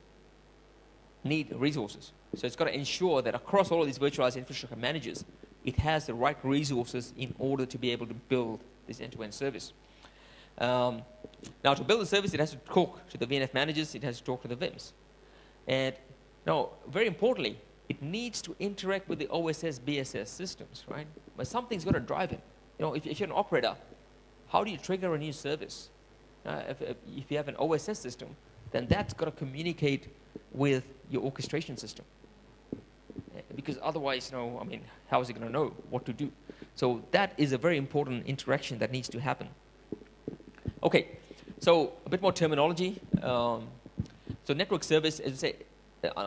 need resources. So it's got to ensure that across all of these virtualized infrastructure managers, it has the right resources in order to be able to build this end-to-end service. Now, to build the service, it has to talk to the VNF managers, it has to talk to the VIMs. And now, very importantly, it needs to interact with the OSS, BSS systems, right? But something's got to drive it. If you're an operator, how do you trigger a new service? If you have an OSS system, then that's got to communicate with your orchestration system. Because otherwise, how is it going to know what to do? So that is a very important interaction that needs to happen. Okay, so a bit more terminology. So network service, as I say,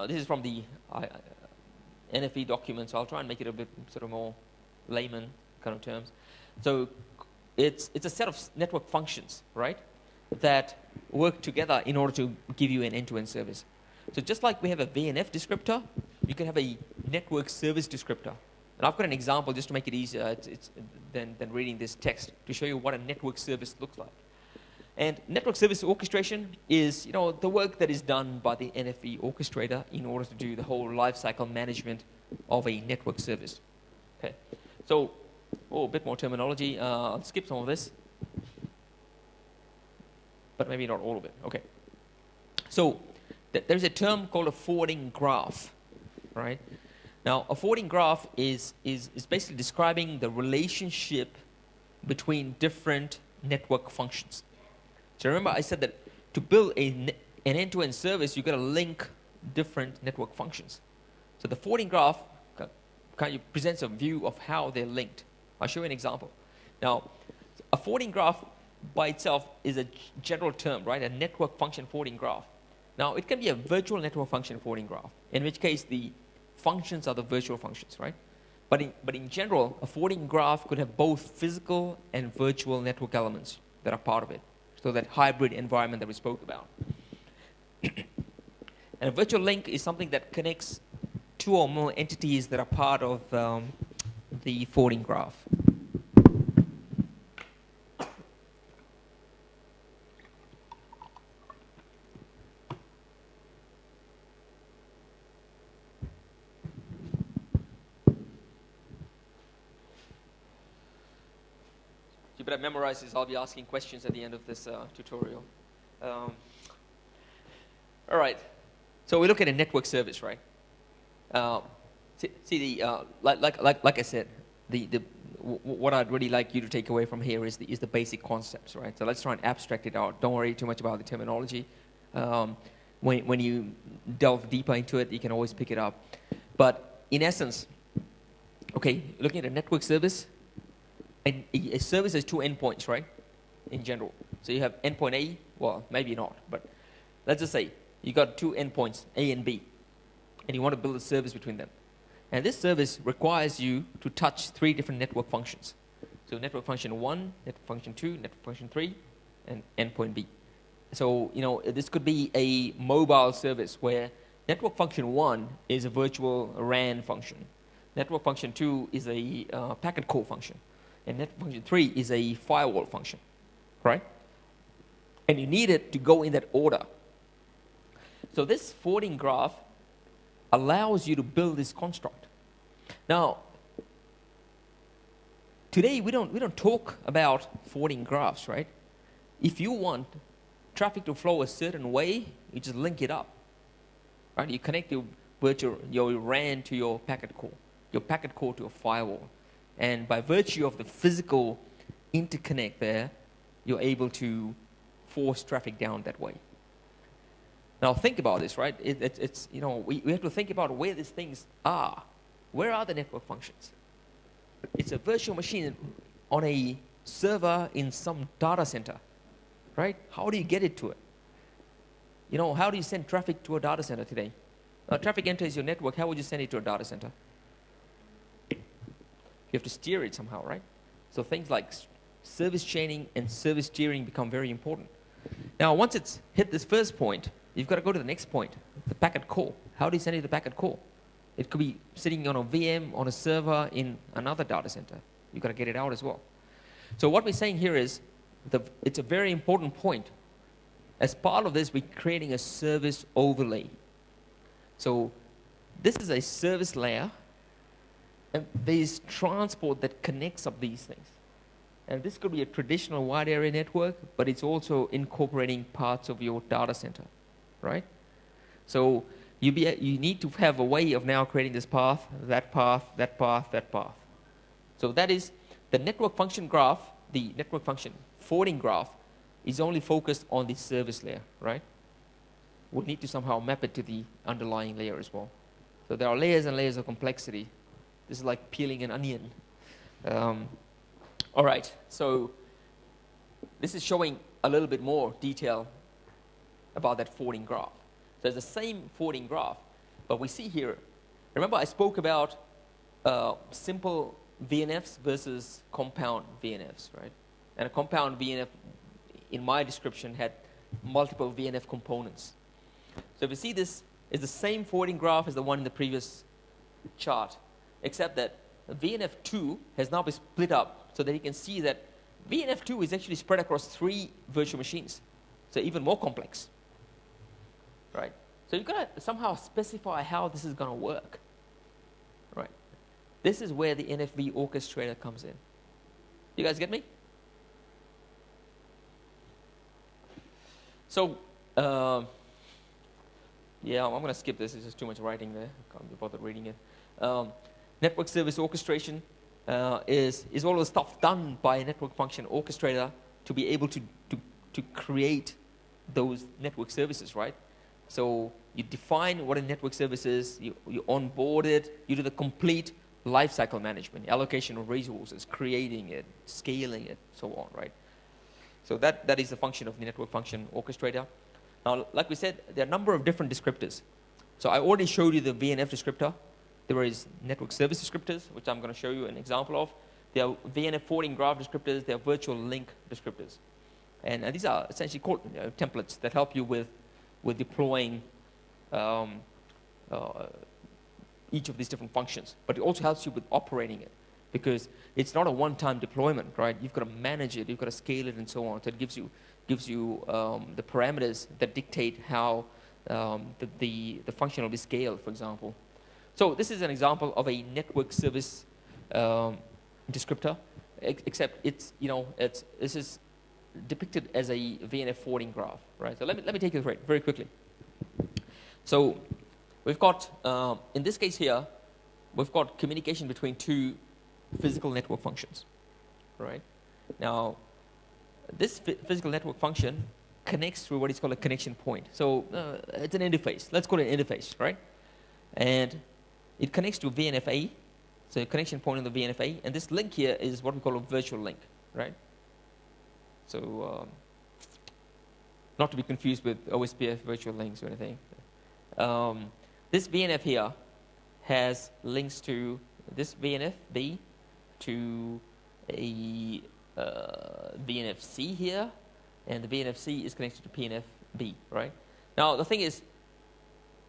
this is from the NFV document, so I'll try and make it a bit sort of more layman kind of terms. So it's a set of network functions, right, that work together in order to give you an end-to-end service. So just like we have a VNF descriptor, you can have a network service descriptor. And I've got an example just to make it easier than reading this text to show you what a network service looks like. And network service orchestration is, the work that is done by the NFV orchestrator in order to do the whole lifecycle management of a network service. Okay, so a bit more terminology. I'll skip some of this, but maybe not all of it. Okay, so there's a term called a forwarding graph, right? Now, a forwarding graph is basically describing the relationship between different network functions. So remember I said that to build an end-to-end service, you've got to link different network functions. So the forwarding graph kind of presents a view of how they're linked. I'll show you an example. Now, a forwarding graph by itself is a general term, right? A network function forwarding graph. Now, it can be a virtual network function forwarding graph, in which case the functions are the virtual functions, right? But in general, a forwarding graph could have both physical and virtual network elements that are part of it. So that hybrid environment that we spoke about. And a virtual link is something that connects two or more entities that are part of the forwarding graph. You better memorize this. I'll be asking questions at the end of this tutorial. All right. So we look at a network service, right? Like I said, what I'd really like you to take away from here is the basic concepts, right? So let's try and abstract it out. Don't worry too much about the terminology. When you delve deeper into it, you can always pick it up. But in essence, okay, looking at a network service, a service has two endpoints, right? In general. So you have endpoint A, well, maybe not, but let's just say you got two endpoints, A and B, and you want to build a service between them. And this service requires you to touch three different network functions. So network function 1, network function 2, network function 3, and endpoint B. So, you know, this could be a mobile service where network function 1 is a virtual RAN function. Network function 2 is a packet call function. And network function 3 is a firewall function, right? And you need it to go in that order. So this forwarding graph allows you to build this construct. Now, today we don't talk about forwarding graphs, right? If you want traffic to flow a certain way, you just link it up, right? You connect your RAN to your packet call to a firewall. And by virtue of the physical interconnect there, you're able to force traffic down that way. Now think about this, right? It's you know, we have to think about where these things are. Where are the network functions? It's a virtual machine on a server in some data center, right? How do you get it to it? You know, how do you send traffic to a data center today? Traffic enters your network, how would you send it to a data center? You have to steer it somehow, right? So things like service chaining and service steering become very important. Now, once it's hit this first point, you've got to go to the next point, the packet call. How do you send it the packet call? It could be sitting on a VM, on a server in another data center. You've got to get it out as well. So what we're saying here is, it's a very important point. As part of this, we're creating a service overlay. So this is a service layer, and there's transport that connects up these things. And this could be a traditional wide area network, but it's also incorporating parts of your data center, right? So you need to have a way of now creating this path, that path, that path, that path. So that is the network function graph, the network function forwarding graph is only focused on the service layer, right? We'll need to somehow map it to the underlying layer as well. So there are layers and layers of complexity. This is like peeling an onion. All right, so this is showing a little bit more detail about that forwarding graph. So it's the same forwarding graph, but we see here, remember I spoke about simple VNFs versus compound VNFs, right? And a compound VNF, in my description, had multiple VNF components. So if you see this is the same forwarding graph as the one in the previous chart, except that VNF2 has now been split up so that you can see that VNF2 is actually spread across 3 virtual machines. So even more complex, right? So you've got to somehow specify how this is going to work, right? This is where the NFV orchestrator comes in. You guys get me? So, yeah, I'm going to skip this. It's just too much writing there. I can't be bothered reading it. Network service orchestration is all the stuff done by a network function orchestrator to be able to create those network services, right? So you define what a network service is, you onboard it, you do the complete lifecycle management, allocation of resources, creating it, scaling it, so on, right? So that is the function of the network function orchestrator. Now, like we said, there are a number of different descriptors. So I already showed you the VNF descriptor. There is network service descriptors, which I'm going to show you an example of. There are VNF forwarding graph descriptors. There are virtual link descriptors. And these are essentially called templates that help you with deploying each of these different functions. But it also helps you with operating it, because it's not a one-time deployment, right? You've got to manage it, you've got to scale it, and so on. So it gives you the parameters that dictate how the function will be scaled, for example. So this is an example of a network service descriptor, except this is depicted as a VNF forwarding graph, right? So let me take you through it very quickly. So we've got, in this case here, we've got communication between two physical network functions, right? Now, this physical network function connects through what is called a connection point. So it's an interface. Let's call it an interface, right? And it connects to VNFA, so a connection point on the VNFA, and this link here is what we call a virtual link, right? So not to be confused with OSPF virtual links or anything. This VNF here has links to this VNFB, to a VNFC here, and the VNFC is connected to PNFB, right? Now the thing is,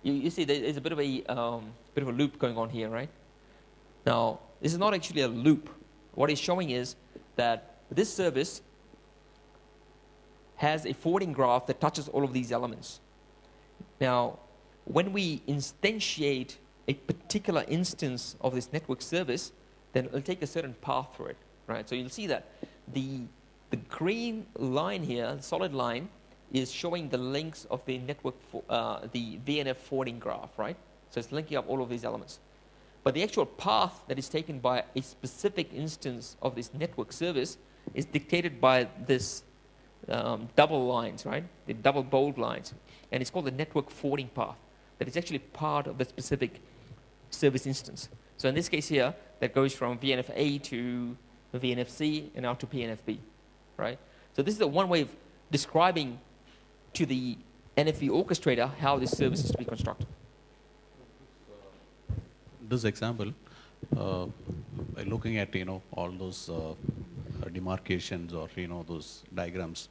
you see there's a bit of a loop going on here, right? Now this is not actually a loop. What it's showing is that this service has a forwarding graph that touches all of these elements. Now, when we instantiate a particular instance of this network service, then it'll take a certain path through it, right? So you'll see that the green line here, the solid line, is showing the links of the network, the VNF forwarding graph, right? So it's linking up all of these elements. But the actual path that is taken by a specific instance of this network service is dictated by this double lines, right? The double bold lines. And it's called the network forwarding path. That is actually part of the specific service instance. So in this case here, that goes from VNFA to VNFC and now to PNFB, right? So this is one way of describing to the NFV orchestrator how this service is to be constructed. This example, looking at all those demarcations or those diagrams,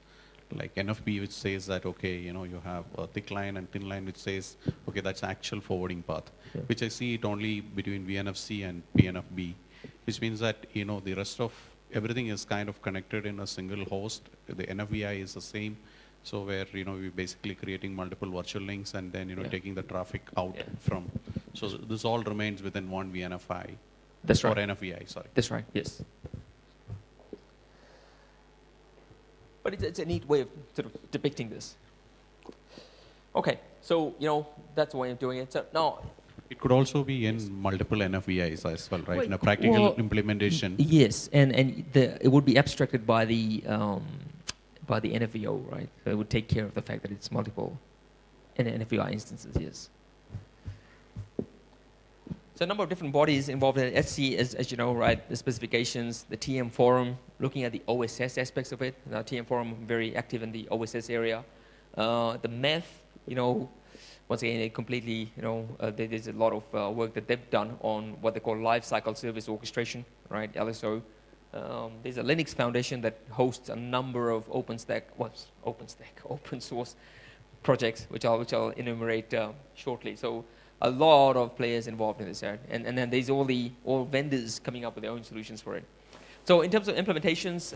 like NFB, which says that okay, you have a thick line and thin line, which says okay, that's actual forwarding path, yeah. Which I see it only between VNFC and PNFB, which means that the rest of everything is kind of connected in a single host. The NFVI is the same, so where we're basically creating multiple virtual links and then yeah. taking the traffic out yeah. from. So this all remains within one VNFI. That's right. Or NFVI, sorry. That's right. Yes. But it's a neat way of sort of depicting this. Okay, so that's the way of doing it. So now, it could also be in multiple NFVIs as well, right? In a practical implementation. Yes, and it would be abstracted by the NFVO, right? So it would take care of the fact that it's multiple NFVI instances. Yes. So a number of different bodies involved in it. SC, as you know, right, the specifications, the TM forum, looking at the OSS aspects of it. Now, TM forum, very active in the OSS area. The MEF, once again, it completely, there's a lot of work that they've done on what they call Lifecycle Service Orchestration, right, LSO. There's a Linux Foundation that hosts a number of open source projects, which I'll enumerate shortly. So a lot of players involved in this, right? And then there's all vendors coming up with their own solutions for it. So in terms of implementations,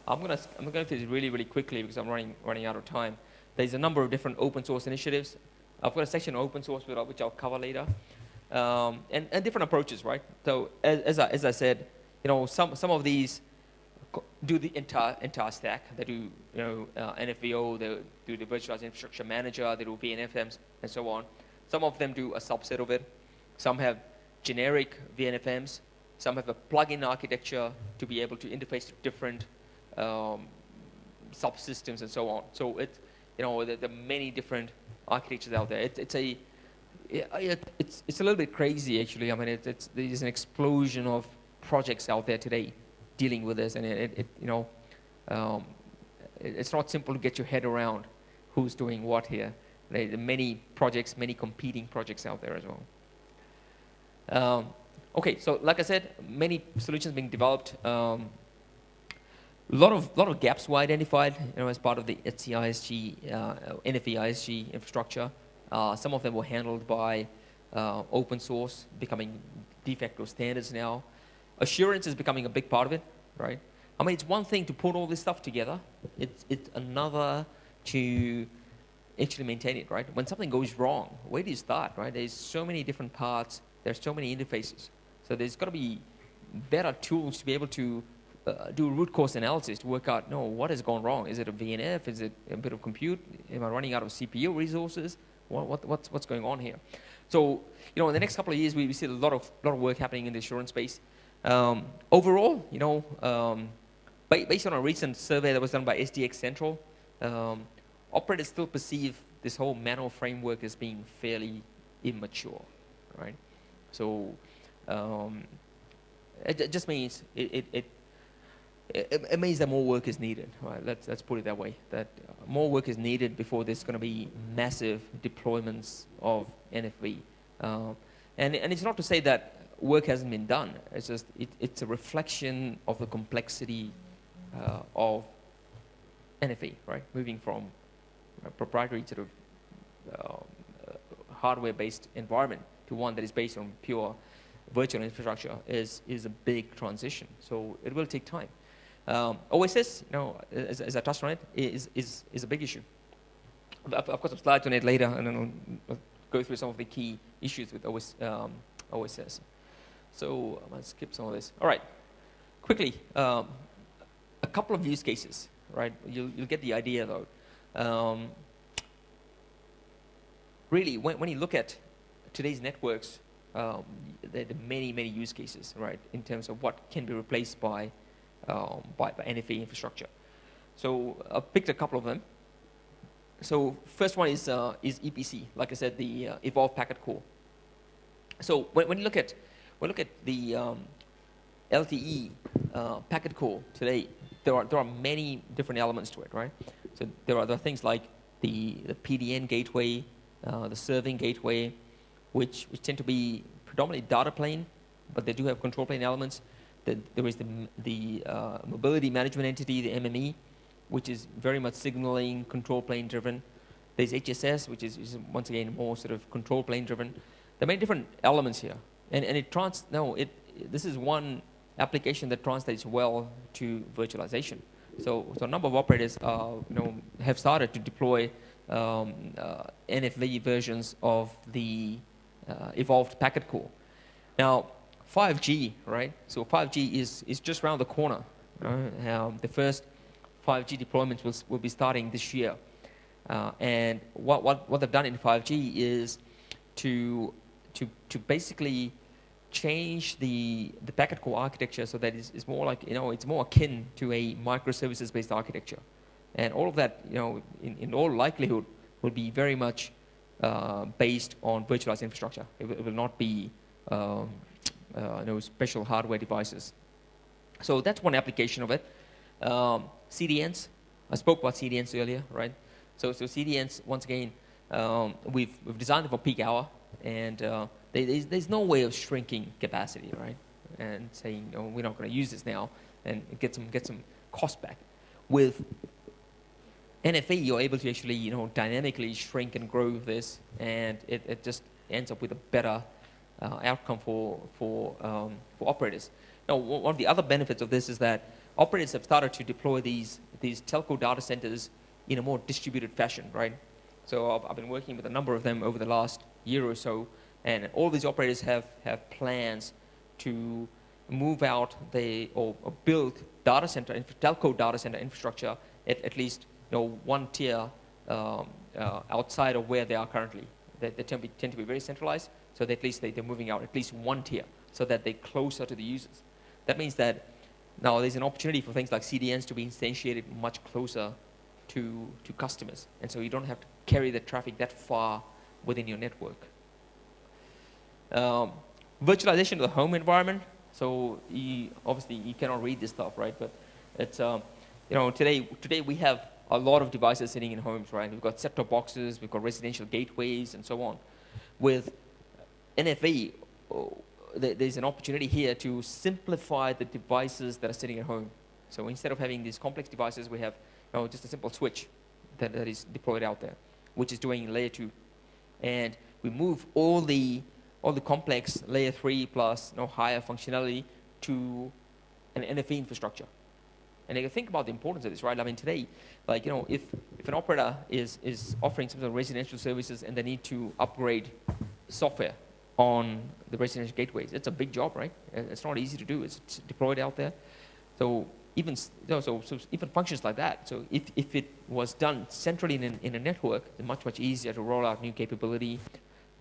I'm going to do this really, really quickly because I'm running out of time. There's a number of different open source initiatives. I've got a section on open source which I'll cover later, and different approaches, right? So as I said, some of these do the entire stack. They do NFVO, they do the virtualized infrastructure manager, they do VNFs and so on. Some of them do a subset of it. Some have generic VNFMs. Some have a plug-in architecture to be able to interface to different subsystems and so on. So there are many different architectures out there. It's a little bit crazy actually. I mean, there's an explosion of projects out there today dealing with this, and it's not simple to get your head around who's doing what here. There are many projects, many competing projects out there as well. Okay, so like I said, many solutions being developed. A lot of gaps were identified, as part of the ISG, NFV ISG infrastructure. Some of them were handled by open source, becoming de facto standards now. Assurance is becoming a big part of it, right? I mean, it's one thing to put all this stuff together. It's another to actually maintain it, right? When something goes wrong, where do you start, right? There's so many different parts. There's so many interfaces. So there's got to be better tools to be able to do root cause analysis to work out, what has gone wrong? Is it a VNF? Is it a bit of compute? Am I running out of CPU resources? What's going on here? So, in the next couple of years, we see a lot of work happening in the assurance space. Overall, based on a recent survey that was done by SDX Central, operators still perceive this whole manual framework as being fairly immature, right? So it just means it means that more work is needed, right? Let's put it that way. That more work is needed before there's going to be massive deployments of NFV. And it's not to say that work hasn't been done. It's just it's a reflection of the complexity of NFV, right? Moving from a proprietary sort of hardware-based environment to one that is based on pure virtual infrastructure is a big transition. So it will take time. OSS, as I touched on it, is a big issue. I've got some slides on it later, and then I'll go through some of the key issues with OSS. So I'm going to skip some of this. All right, quickly, a couple of use cases, right? You'll get the idea, though. Really, when you look at today's networks, there are many use cases, right, in terms of what can be replaced by NFV infrastructure. So I've picked a couple of them. So first one is EPC, like I said, the Evolved Packet Core. So when you look at the LTE packet core today, there are many different elements to it, right? So there are things like the PDN gateway, the serving gateway, which tend to be predominantly data plane, but they do have control plane elements. There is the mobility management entity, the MME, which is very much signaling control plane driven. There's HSS, which is once again more sort of control plane driven. There are many different elements here, and this is one application that translates well to virtualization. So a number of operators have started to deploy NFV versions of the evolved packet core. Now 5G, right? So 5G is just around the corner. The first 5G deployments will be starting this year, and what they've done in 5G is to basically change the packet core architecture so that it's more like it's more akin to a microservices based architecture, and all of that in all likelihood will be very much based on virtualized infrastructure. It will not be special hardware devices. So that's one application of it. CDNs, I spoke about CDNs earlier, right? So CDNs, once again, we've designed them for peak hour, and there's no way of shrinking capacity, right? And saying we're not going to use this now and get some cost back. With NFV, you're able to actually dynamically shrink and grow this, and it just ends up with a better outcome for operators. Now, one of the other benefits of this is that operators have started to deploy these telco data centers in a more distributed fashion, right? So I've been working with a number of them over the last year or so, and all these operators have plans to move out or build telco data center infrastructure at least one tier outside of where they are currently. They tend to be very centralized, so that at least they're moving out at least one tier so that they're closer to the users. That means that now there's an opportunity for things like CDNs to be instantiated much closer to customers, and so you don't have to carry the traffic that far within your network. Virtualization of the home environment. So obviously you cannot read this stuff, right? But it's today we have a lot of devices sitting in homes, right? We've got set-top boxes, we've got residential gateways, and so on. With NFV, there's an opportunity here to simplify the devices that are sitting at home. So instead of having these complex devices, we have just a simple switch that is deployed out there, which is doing layer 2. And we move all the complex layer 3 plus higher functionality to an NFV infrastructure. And you think about the importance of this, right? I mean, today, like, if an operator is offering some sort of residential services and they need to upgrade software on the residential gateways, it's a big job, right? It's not easy to do. It's deployed out there. So even so even functions like that. So if it was done centrally in a network, it's much easier to roll out new capability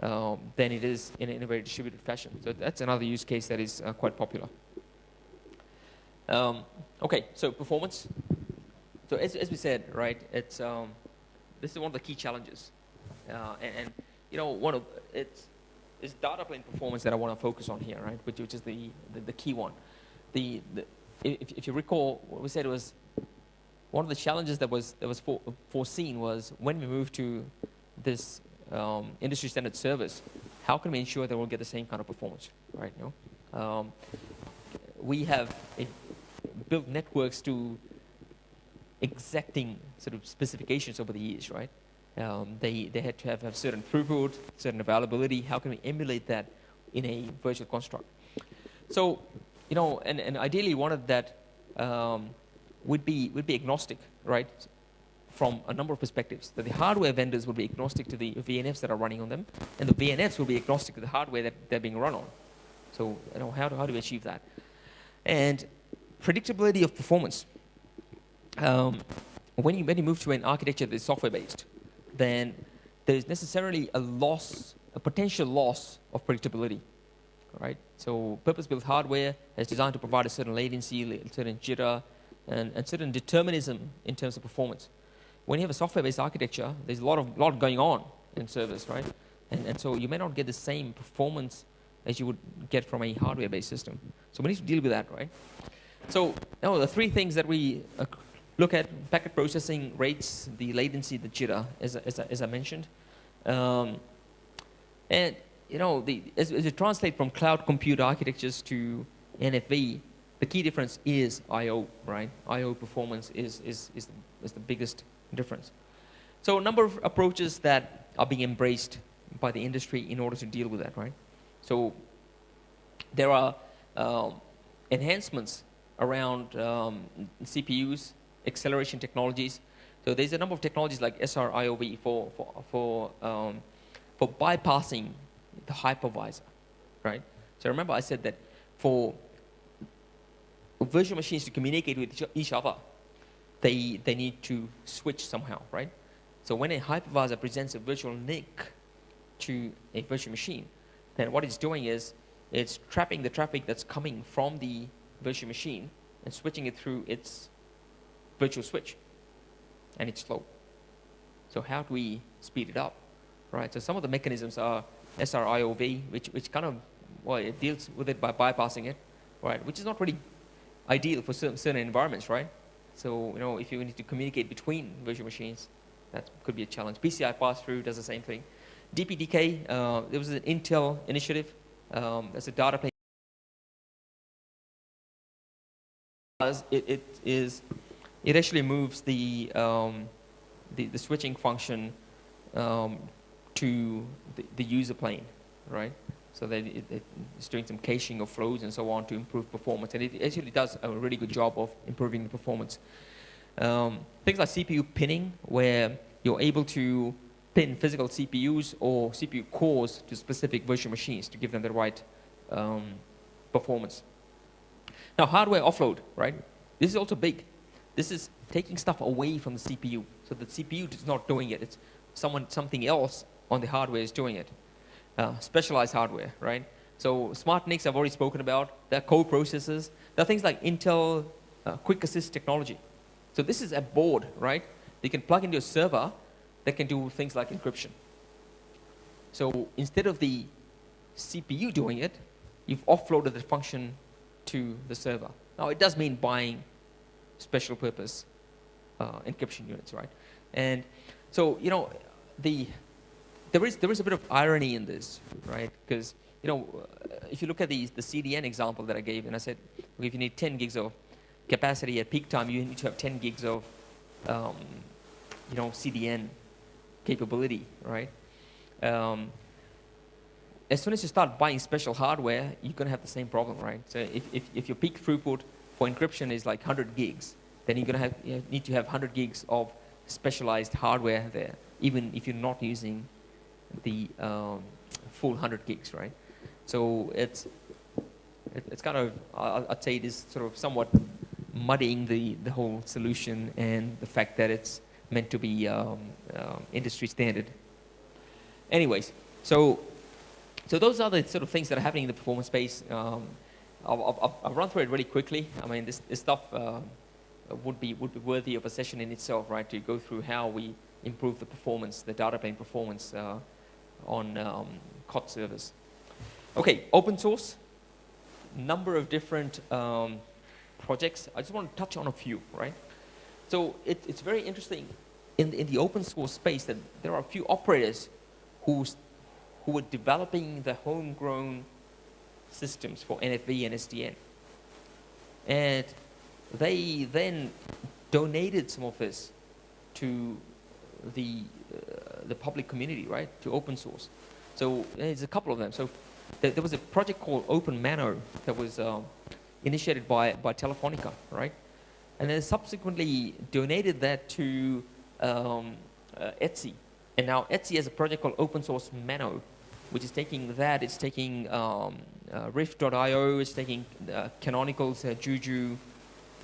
than it is in a very distributed fashion. So that's another use case that is quite popular. Okay, so performance. So as we said, right, it's this is one of the key challenges, and it's data plane performance that I want to focus on here, right, which is the key one. If you recall, what we said was one of the challenges that was foreseen was when we move to this industry standard service, how can we ensure that we'll get the same kind of performance, right? We have built networks to exacting sort of specifications over the years, right? They had to have certain throughput, certain availability. How can we emulate that in a virtual construct? So, and ideally one of that would be agnostic, right? From a number of perspectives. That the hardware vendors will be agnostic to the VNFs that are running on them, and the VNFs will be agnostic to the hardware that they're being run on. So, how do we achieve that? And predictability of performance. When you move to an architecture that is software-based, then there's necessarily a potential loss of predictability, right? So purpose-built hardware is designed to provide a certain latency, certain jitter, and certain determinism in terms of performance. When you have a software-based architecture, there's a lot going on in servers, right? And so you may not get the same performance as you would get from a hardware-based system. So we need to deal with that, right? So the three things that we look at: packet processing rates, the latency, the jitter, as I mentioned. And as you translate from cloud compute architectures to NFV, the key difference is I/O, right? I/O performance is the biggest difference. So a number of approaches that are being embraced by the industry in order to deal with that, right? So there are enhancements around CPUs, acceleration technologies. So there's a number of technologies like SR-IOV for bypassing the hypervisor, right? So remember I said that for virtual machines to communicate with each other, they need to switch somehow, right? So when a hypervisor presents a virtual NIC to a virtual machine, then what it's doing is it's trapping the traffic that's coming from the virtual machine and switching it through its virtual switch, and it's slow. So how do we speed it up, right? So some of the mechanisms are SR-IOV, which kind of, it deals with it by bypassing it, right? Which is not really ideal for certain environments, right? So if you need to communicate between virtual machines, that could be a challenge. PCI pass-through does the same thing. DPDK, there was an Intel initiative. That's a data plane. It actually moves the switching function to the user plane, right? So that it's doing some caching of flows and so on to improve performance, and it actually does a really good job of improving the performance. Things like CPU pinning, where you're able to pin physical CPUs or CPU cores to specific virtual machines to give them the right performance. Now, hardware offload, right? This is also big. This is taking stuff away from the CPU. So the CPU is not doing it. It's something else on the hardware is doing it. Specialized hardware, right? So smart NICs I've already spoken about. There are co-processors. There are things like Intel Quick Assist technology. So this is a board, right? You can plug into a server that can do things like encryption. So instead of the CPU doing it, you've offloaded the function to the server. Now, it does mean buying special purpose encryption units, right? And so, there is a bit of irony in this, right? Because, if you look at the CDN example that I gave, and I said, well, if you need 10 gigs of capacity at peak time, you need to have 10 gigs of, CDN capability, right? As soon as you start buying special hardware, you're going to have the same problem, right? So if your peak throughput for encryption is like 100 gigs, then you're going to need to have 100 gigs of specialized hardware there, even if you're not using the full 100 gigs, right? So it's kind of, I'd say it is sort of somewhat muddying the whole solution and the fact that it's meant to be industry standard. Anyways, so those are the sort of things that are happening in the performance space. I'll run through it really quickly. I mean, this stuff would be worthy of a session in itself, right? To go through how we improve the performance, the data plane performance on COT servers. Okay, open source. Number of different projects. I just want to touch on a few, right? So it's very interesting in the open source space that there are a few operators who were developing the homegrown systems for NFV and SDN. And they then donated some of this to the public community, right, to open source. So there's a couple of them. So there was a project called Open Mano that was initiated by Telefonica, right? And then subsequently donated that to Etsy. And now Etsy has a project called Open Source Mano, which is taking that, it's taking Rift.io, it's taking Canonical's Juju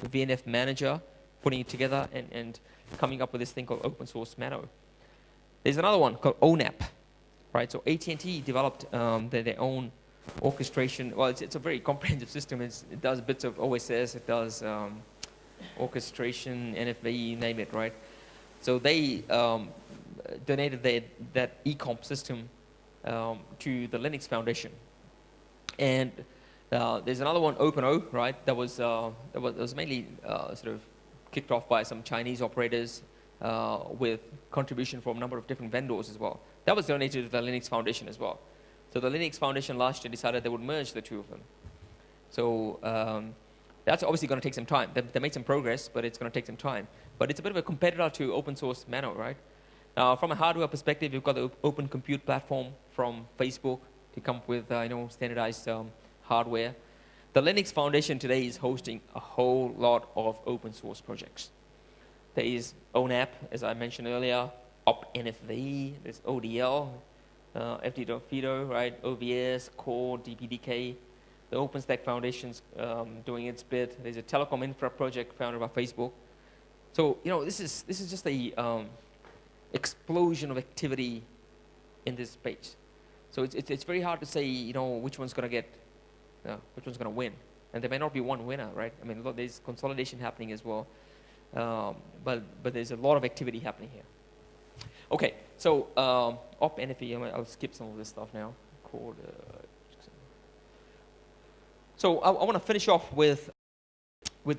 VNF Manager, putting it together and coming up with this thing called Open Source Mano. There's another one called ONAP, right? So AT&T developed their own orchestration. Well, it's a very comprehensive system. It does bits of OSS, it does orchestration, NFV, you name it, right? So they donated that eComp system to the Linux Foundation. And there's another one, OpenO, right? That was mainly sort of kicked off by some Chinese operators with contribution from a number of different vendors as well. That was donated to the Linux Foundation as well. So the Linux Foundation last year decided they would merge the two of them. So that's obviously going to take some time. They made some progress, but it's going to take some time. But it's a bit of a competitor to open source Mano, right? From a hardware perspective, you've got the Open Compute platform from Facebook to come up with standardized hardware. The Linux Foundation today is hosting a whole lot of open source projects. There is ONAP, as I mentioned earlier, OpNFV, there's ODL, FD.Fido, right? OVS, Core, DPDK. The OpenStack Foundation's doing its bit. There's a telecom infra project founded by Facebook. So this is just a explosion of activity in this space. So it's very hard to say which one's going to win, and there may not be one winner, right? I mean, there's consolidation happening as well, but there's a lot of activity happening here. Okay, so OpNFV, I'll skip some of this stuff now. So I want to finish off with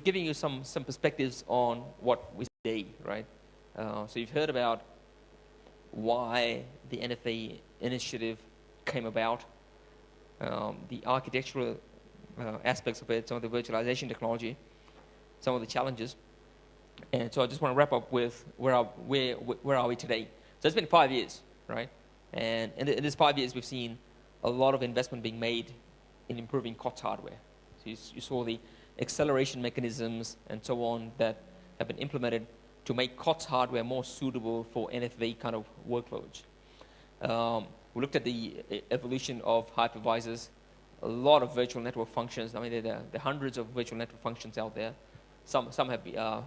giving you some perspectives on what we see today, right? So you've heard about why the NFV initiative came about, the architectural aspects of it, some of the virtualization technology, some of the challenges. And so I just want to wrap up with where are we today? So it's been 5 years, right? And in this 5 years, we've seen a lot of investment being made in improving COTS hardware. So you saw the acceleration mechanisms and so on that have been implemented to make COTS hardware more suitable for NFV kind of workloads. We looked at the evolution of hypervisors, a lot of virtual network functions. I mean, there are hundreds of virtual network functions out there. Some have been, some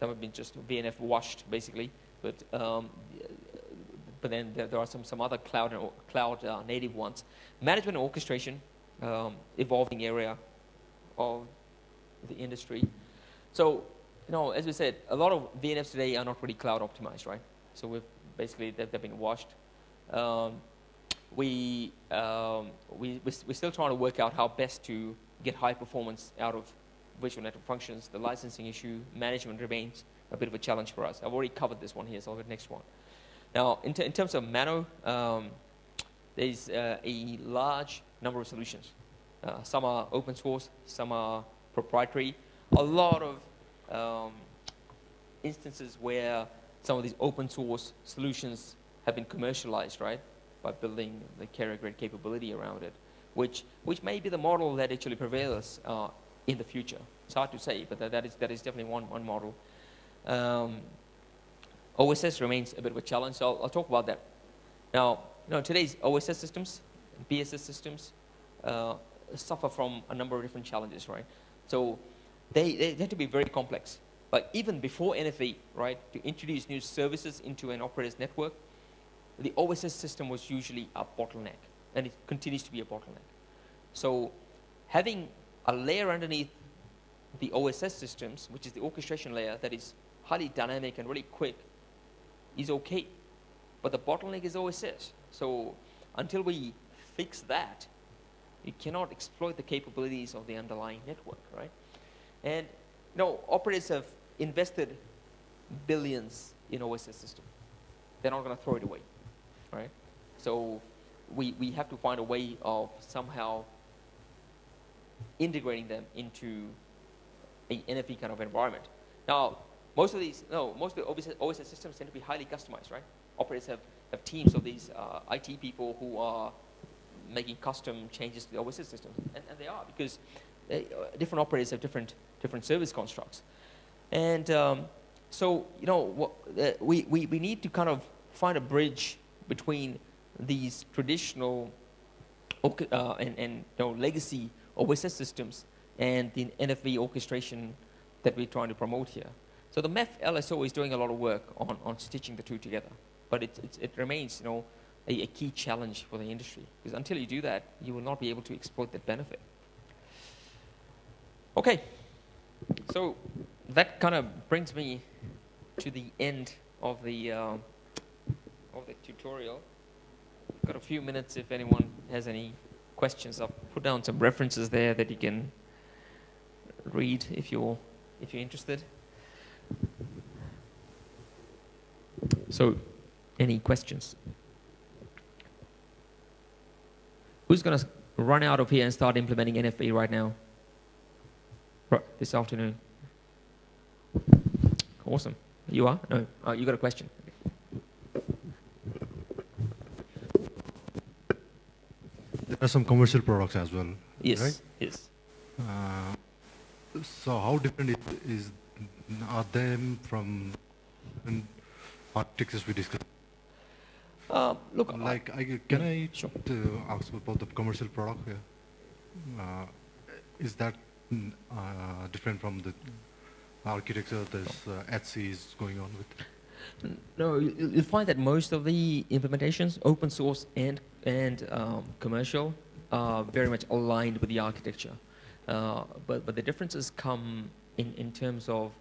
have been just VNF washed, basically. But then there are some other cloud native ones. Management and orchestration, evolving area of the industry. So, as we said, a lot of VNFs today are not really cloud optimized, right? So they've been washed. We're still trying to work out how best to get high performance out of virtual network functions, the licensing issue, management remains a bit of a challenge for us. I've already covered this one here, so I'll go to the next one. Now, in terms of Mano, there's a large number of solutions. Some are open source, some are proprietary. A lot of instances where some of these open source solutions have been commercialized, right, by building the carrier-grade capability around it, which may be the model that actually prevails in the future. It's hard to say, but that is definitely one model. OSS remains a bit of a challenge, so I'll talk about that. Now, today's OSS systems, BSS systems, suffer from a number of different challenges, right? So they have to be very complex. Like even before NFV, right, to introduce new services into an operator's network, the OSS system was usually a bottleneck, and it continues to be a bottleneck. So having a layer underneath the OSS systems, which is the orchestration layer that is highly dynamic and really quick, is okay. But the bottleneck is OSS. So until we fix that, you cannot exploit the capabilities of the underlying network, right? And operators have invested billions in OSS system. They're not going to throw it away, right? So we have to find a way of somehow integrating them into a NFV kind of environment. Now, most of the OSS systems tend to be highly customized, right? Operators have teams of these IT people who are making custom changes to the OSS systems, and they are, because different operators have different service constructs. And so, we need to kind of find a bridge between these traditional and legacy OSS systems and the NFV orchestration that we're trying to promote here. So the MEF LSO is doing a lot of work on stitching the two together, but it remains, a key challenge for the industry, because until you do that, you will not be able to exploit that benefit. Okay, so that kind of brings me to the end of the tutorial. Got a few minutes if anyone has any questions. I'll put down some references there that you can read if you're interested. So, any questions? Who's going to run out of here and start implementing NFV right now? Right, this afternoon. Awesome. You are? No. Oh, you got a question. There are some commercial products as well. Yes. Right? Yes. So how different are them from architectures we discussed? Look, can I sure. ask about the commercial product here? Is that different from the architecture this Etsy is going on with? No, you'll find that most of the implementations, open source and commercial, are very much aligned with the architecture. But the differences come in terms of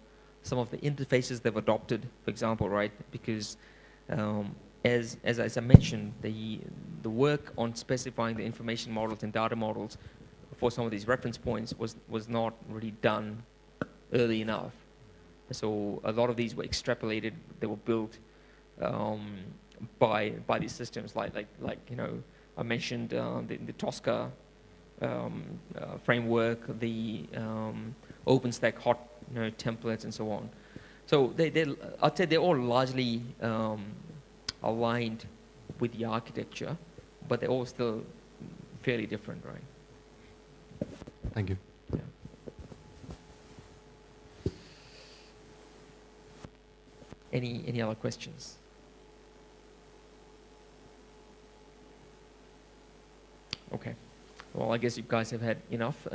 some of the interfaces they've adopted, for example, right? Because as I mentioned, the work on specifying the information models and data models for some of these reference points was not really done early enough. So a lot of these were extrapolated. They were built by these systems, like I mentioned the Tosca framework, the OpenStack hot templates, and so on. So I'd say they're all largely aligned with the architecture, but they're all still fairly different, right? Thank you. Yeah. Any other questions? Okay. Well, I guess you guys have had enough.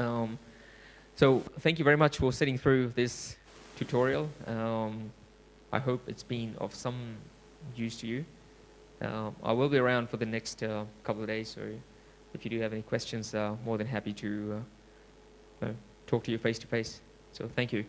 So thank you very much for sitting through this tutorial. I hope it's been of some use to you. I will be around for the next couple of days, so if you do have any questions, more than happy to talk to you face to face. So thank you.